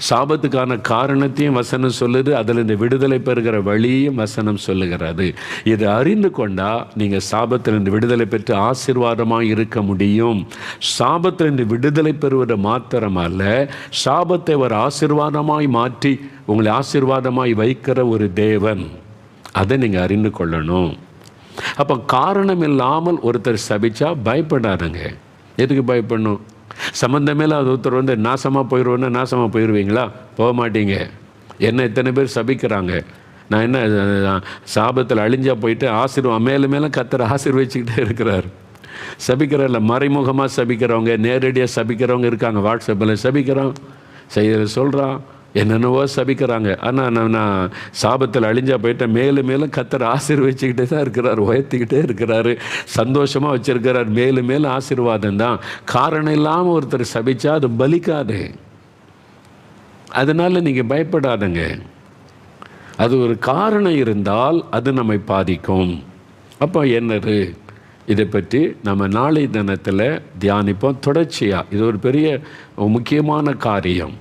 சாபத்துக்கான காரணத்தையும் வசனம் சொல்லுது, அதில் இந்த விடுதலை பெறுகிற வழியும் வசனம் சொல்லுகிறது. இதை அறிந்து கொண்டால் நீங்கள் சாபத்திலிருந்து விடுதலை பெற்று ஆசீர்வாதமாக இருக்க முடியும். சாபத்திலிருந்து விடுதலை பெறுவது மாத்திரமல்ல, சாபத்தை ஒரு ஆசீர்வாதமாய் மாற்றி உங்களை ஆசீர்வாதமாய் வைக்கிற ஒரு தேவன், அதை நீங்கள் அறிந்து கொள்ளணும். அப்போ காரணம் இல்லாமல் ஒருத்தர் சபிச்சா பயப்படாதுங்க. எதுக்கு பயப்படணும்? சம்பந்தமே இல்லாத ஒருத்தர் வந்து நாசமாக போயிடுவோன்னா நாசமாக போயிடுவீங்களா? போக மாட்டீங்க. என்ன எத்தனை பேர் சபிக்கிறாங்க, நான் என்ன சாபத்தில் அழிஞ்சா போயிட்டு மேலும் மேலும் கர்த்தர் ஆசீர்வதிச்சுக்கிட்டே இருக்கிறார். சபிக்கிறதில்ல, மறைமுகமாக சபிக்கிறவங்க, நேரடியாக சபிக்கிறவங்க இருக்காங்க. வாட்ஸ்அப்பில் சபிக்கிறோம், செய்ய சொல்கிறான், என்னென்னவோ சபிக்கிறாங்க. ஆனால் நான் சாபத்தில் அழிஞ்சா போயிட்டேன், மேலும் மேலும் கர்த்தர் ஆசீர்வதிச்சுக்கிட்டே தான் இருக்கிறார், உயர்த்திக்கிட்டே இருக்கிறாரு, சந்தோஷமாக வச்சுருக்கிறார். மேலும் மேலும் ஆசீர்வாதம் தான். காரணம் இல்லாமல் ஒருத்தர் சபிச்சா அது பலிக்காது. அதனால் நீங்கள் பயப்படாதங்க. அது ஒரு காரணம் இருந்தால் அது நம்மை பாதிக்கும். அப்போ என்னது, இதை பற்றி நம்ம நாளை தினத்தில் தியானிப்போம் தொடர்ச்சியாக. இது ஒரு பெரிய முக்கியமான காரியம்.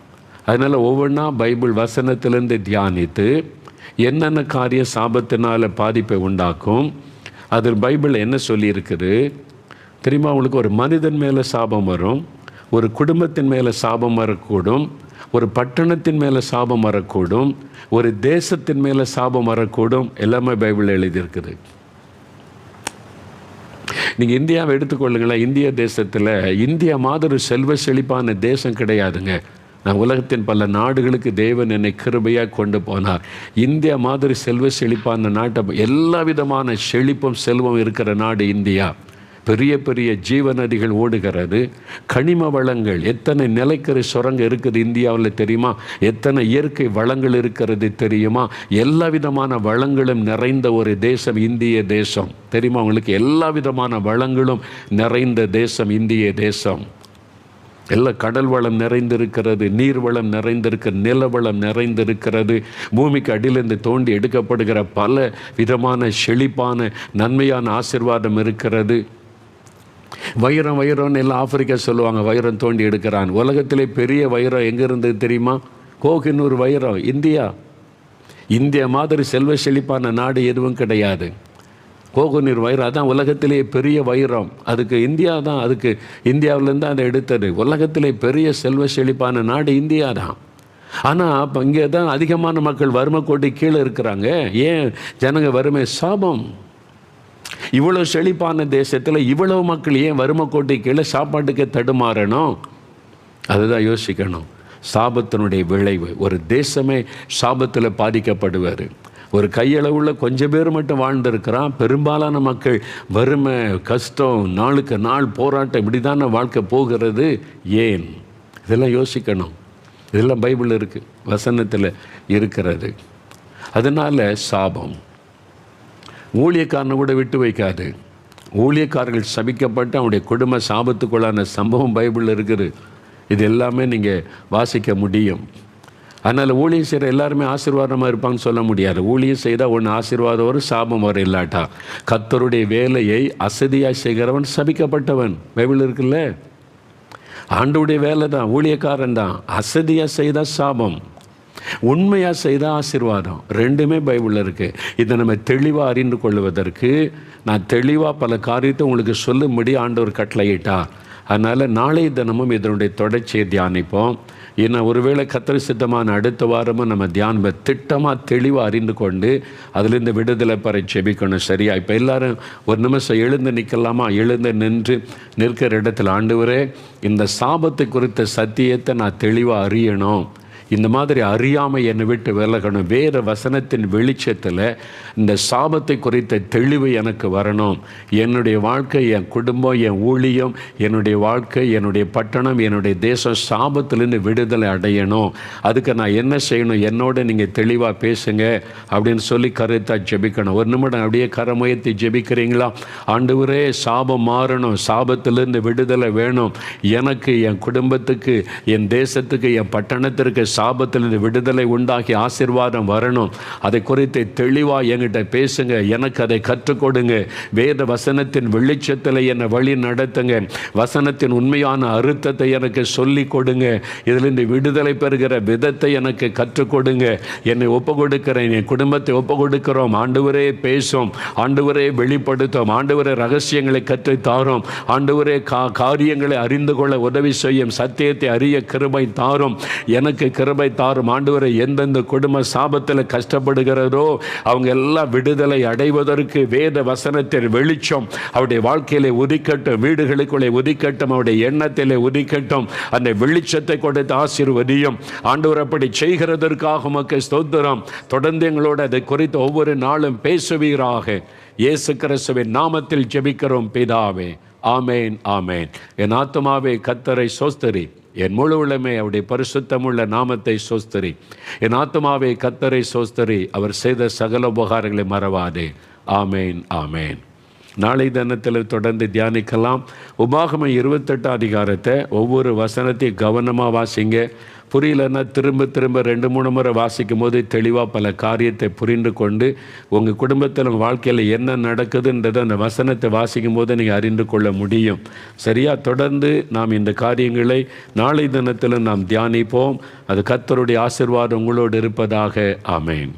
அதனால் ஒவ்வொன்றா பைபிள் வசனத்திலேருந்து தியானித்து என்னென்ன காரியம் சாபத்தினால் பாதிப்பை உண்டாக்கும், அதில் பைபிள் என்ன சொல்லியிருக்குது தெரியுமா? உங்களுக்கு ஒரு மனிதன் மேலே சாபம் வரும், ஒரு குடும்பத்தின் மேலே சாபம் வரக்கூடும், ஒரு பட்டணத்தின் மேலே சாபம் வரக்கூடும், ஒரு தேசத்தின் மேலே சாபம் வரக்கூடும். எல்லாமே பைபிள் எழுதியிருக்குது. நீங்கள் இந்தியாவை எடுத்துக்கொள்ளுங்களேன். இந்திய தேசத்தில் இந்தியா மாதிரி செல்வ செழிப்பான தேசம் கிடையாதுங்க. நான் உலகத்தின் பல நாடுகளுக்கு தேவன் என்னை கிருபையாக கொண்டு போனார். இந்தியா மாதிரி செல்வ செழிப்பான நாட்டை, எல்லா விதமான செழிப்பும் செல்வம் இருக்கிற நாடு இந்தியா. பெரிய பெரிய ஜீவ நதிகள் ஓடுகிறது, கனிம வளங்கள், எத்தனை நிலக்கரி சுரங்கம் இருக்குது இந்தியாவில் தெரியுமா? எத்தனை இயற்கை வளங்கள் இருக்கிறது தெரியுமா? எல்லா விதமான வளங்களும் நிறைந்த ஒரு தேசம் இந்திய தேசம். தெரியுமா உங்களுக்கு? எல்லா விதமான வளங்களும் நிறைந்த தேசம் இந்திய தேசம். எல்லா கடல் வளம் நிறைந்திருக்கிறது, நீர் வளம் நிறைந்திருக்கிறது, நிலவளம் நிறைந்திருக்கிறது. பூமிக்கு அடியிலிருந்து தோண்டி எடுக்கப்படுகிற பல விதமான செழிப்பான நன்மையான ஆசீர்வாதம் இருக்கிறது. வைரம் வைரம்னு எல்லாம் ஆப்பிரிக்கா சொல்லுவாங்க, வைரம் தோண்டி எடுக்கிறான். உலகத்திலே பெரிய வைரம் எங்கே இருந்தது தெரியுமா? கோகினூர் வைரம், இந்தியா. இந்தியா மாதிரி செல்வ செழிப்பான நாடு எதுவும் கிடையாது. கோகுனீர் வைரம் அதான் உலகத்திலே பெரிய வைரம். அதுக்கு இந்தியா தான், அதுக்கு இந்தியாவிலேருந்து அதை எடுத்தது. உலகத்திலே பெரிய செல்வ செழிப்பான நாடு இந்தியா தான். ஆனால் அப்போ இங்கே தான் அதிகமான மக்கள் வறுமை கோட்டை கீழே இருக்கிறாங்க. ஏன் ஜனங்க வறுமை? சாபம். இவ்வளோ செழிப்பான தேசத்தில் இவ்வளவு மக்கள் ஏன் வறுமை கோட்டை கீழே சாப்பாட்டுக்கு தடுமாறணும்? அதுதான் யோசிக்கணும். சாபத்தினுடைய விளைவு, ஒரு தேசமே சாபத்தில் பாதிக்கப்படுவார். ஒரு கையளவுள்ள கொஞ்சம் பேர் மட்டும் வாழ்ந்திருக்கிறான். பெரும்பாலான மக்கள் வறுமை, கஷ்டம், நாளுக்கு நாள் போராட்டம், இப்படி தானே வாழ்க்கை போகிறது. ஏன்? இதெல்லாம் யோசிக்கணும். இதெல்லாம் பைபிள் இருக்குது, வசனத்தில் இருக்கிறது. அதனால் சாபம் ஊழியக்காரனை கூட விட்டு வைக்காது. ஊழியக்காரர்கள் சபிக்கப்பட்டு அவனுடைய குடும்ப சாபத்துக்குள்ளான சம்பவம் பைபிளில் இருக்குது. இது எல்லாமே நீங்கள் வாசிக்க முடியும். அதனால் ஊழியம் செய்கிற எல்லாருமே ஆசீர்வாதமாக இருப்பாங்கன்னு சொல்ல முடியாது. ஊழியம் செய்தால் ஒன்று ஆசீர்வாதம் வரும், சாபம் வரும். இல்லாட்டா கர்த்தருடைய வேலையை அசதியாக செய்கிறவன் சபிக்கப்பட்டவன். பைபிள் இருக்குல்ல, ஆண்டவுடைய வேலை தான், ஊழியக்காரன் தான். அசதியாக செய்தால் சாபம், உண்மையாக செய்தால் ஆசீர்வாதம். ரெண்டுமே பைபிளில் இருக்குது. இதை நம்ம தெளிவாக அறிந்து கொள்வதற்கு நான் தெளிவாக பல காரியத்தை உங்களுக்கு சொல்லும்படி ஆண்டவர் கட்டளையிட்டார். அதனால் நாளை தினமும் இதனுடைய தொடர்ச்சியை தியானிப்போம். ஏன்னா ஒருவேளை கர்த்தர் சித்தமான அடுத்த வாரமும் நம்ம தியானம் திட்டமாக தெளிவாக அறிந்து கொண்டு அதிலிருந்து விடுதலை பெற செபிக்கணும். சரியா? இப்போ எல்லாரும் ஒரு நிமிஷம் எழுந்து நிற்கலாமா? எழுந்து நின்று நிற்கிற இடத்துல, ஆண்டவரே இந்த சாபத்தை குறித்த சத்தியத்தை நான் தெளிவாக அறியணும், இந்த மாதிரி அறியாமை என்னை விட்டு விலகணும். வேறு வசனத்தின் வெளிச்சத்தில் இந்த சாபத்தை குறித்த தெளிவு எனக்கு வரணும். என்னுடைய வாழ்க்கை, என் குடும்பம், என் ஊழியம், என்னுடைய வாழ்க்கை, என்னுடைய பட்டணம், என்னுடைய தேசம் சாபத்திலிருந்து விடுதலை அடையணும். அதுக்கு நான் என்ன செய்யணும்? என்னோட நீங்கள் தெளிவாக பேசுங்க அப்படின்னு சொல்லி கருத்தாக ஜெபிக்கணும். ஒரு நிமிடம் அப்படியே கரமுயர்த்தி ஜெபிக்கிறீங்களா? ஆண்டவரே, சாபம் மாறணும், சாபத்திலிருந்து விடுதலை வேணும். எனக்கு, என் குடும்பத்துக்கு, என் தேசத்துக்கு, என் பட்டணத்திற்கு சாபத்திலிருந்து விடுதலை உண்டாகி ஆசீர்வாதம் வரணும். அதை குறித்து தெளிவாக என்கிட்ட பேசுங்க. எனக்கு அதை கற்றுக் கொடுங்க. வேத வசனத்தின் வெளிச்சத்தில் என்னை வழி நடத்துங்க. வசனத்தின் உண்மையான அர்த்தத்தை எனக்கு சொல்லிக் கொடுங்க. இதிலிருந்து விடுதலை பெறுகிற விதத்தை எனக்கு கற்றுக் கொடுங்க. என்னை ஒப்பு கொடுக்கிறேன், என் குடும்பத்தை ஒப்பு கொடுக்கிறோம். ஆண்டவரே பேசும், ஆண்டவரே வெளிப்படுத்தும், ஆண்டவரே ரகசியங்களை கற்றுத்தாரும், ஆண்டவரே காரியங்களை அறிந்து கொள்ள உதவி செய்யும், சத்தியத்தை அறிய கிருபை தாரும், எனக்கு கிருபை தாரும். ஆண்டவரே, எந்தெந்த குடும்ப சாபத்தில் கஷ்டப்படுகிறதோ அவங்க எல்லாம் விடுதலை அடைவதற்கு வேத வசனத்தில் வெளிச்சம் அவருடைய வாழ்க்கையிலே உதிக்கட்டும், வீடுகளுக்குள்ளே உதிக்கட்டும், அவருடைய எண்ணத்திலே உதிக்கட்டும். அந்த வெளிச்சத்தை கொடுத்து ஆசீர்வதியும். ஆண்டவர் அப்படி செய்கிறதற்காக உமக்கு ஸ்தோத்திரம். தொடர்ந்து எங்களோடு அதை குறித்து ஒவ்வொரு நாளும் பேசுவீராக. இயேசு கிறிஸ்துவின் நாமத்தில் ஜெபிக்கிறோம் பிதாவே. ஆமேன், ஆமேன். என் ஆத்துமாவே கர்த்தரை சோஸ்தரி, என் முழு உள்ளமே அவருடைய பரிசுத்தமுள்ள நாமத்தை சோஸ்தரி. என் ஆத்துமாவே கர்த்தரை சோஸ்தரி, அவர் செய்த சகல உபகாரங்களை மறவாதே. ஆமேன், ஆமேன். நாளை தினத்தில் தொடர்ந்து தியானிக்கலாம். உபாகமம் 28 அதிகாரத்தை ஒவ்வொரு வசனத்தையும் கவனமாக வாசிங்க. புரியலன்னா திரும்ப 2-3 முறை வாசிக்கும் போது தெளிவாக பல காரியத்தை புரிந்து கொண்டு உங்கள் குடும்பத்தில், உங்கள் வாழ்க்கையில் என்ன நடக்குதுன்றதை அந்த வசனத்தை வாசிக்கும் போது நீங்கள் அறிந்து கொள்ள முடியும். சரியா? தொடர்ந்து நாம் இந்த காரியங்களை நாளை தினத்தில் நாம் தியானிப்போம். அது கர்த்தருடைய ஆசீர்வாதம் உங்களோடு இருப்பதாக. ஆமேன்.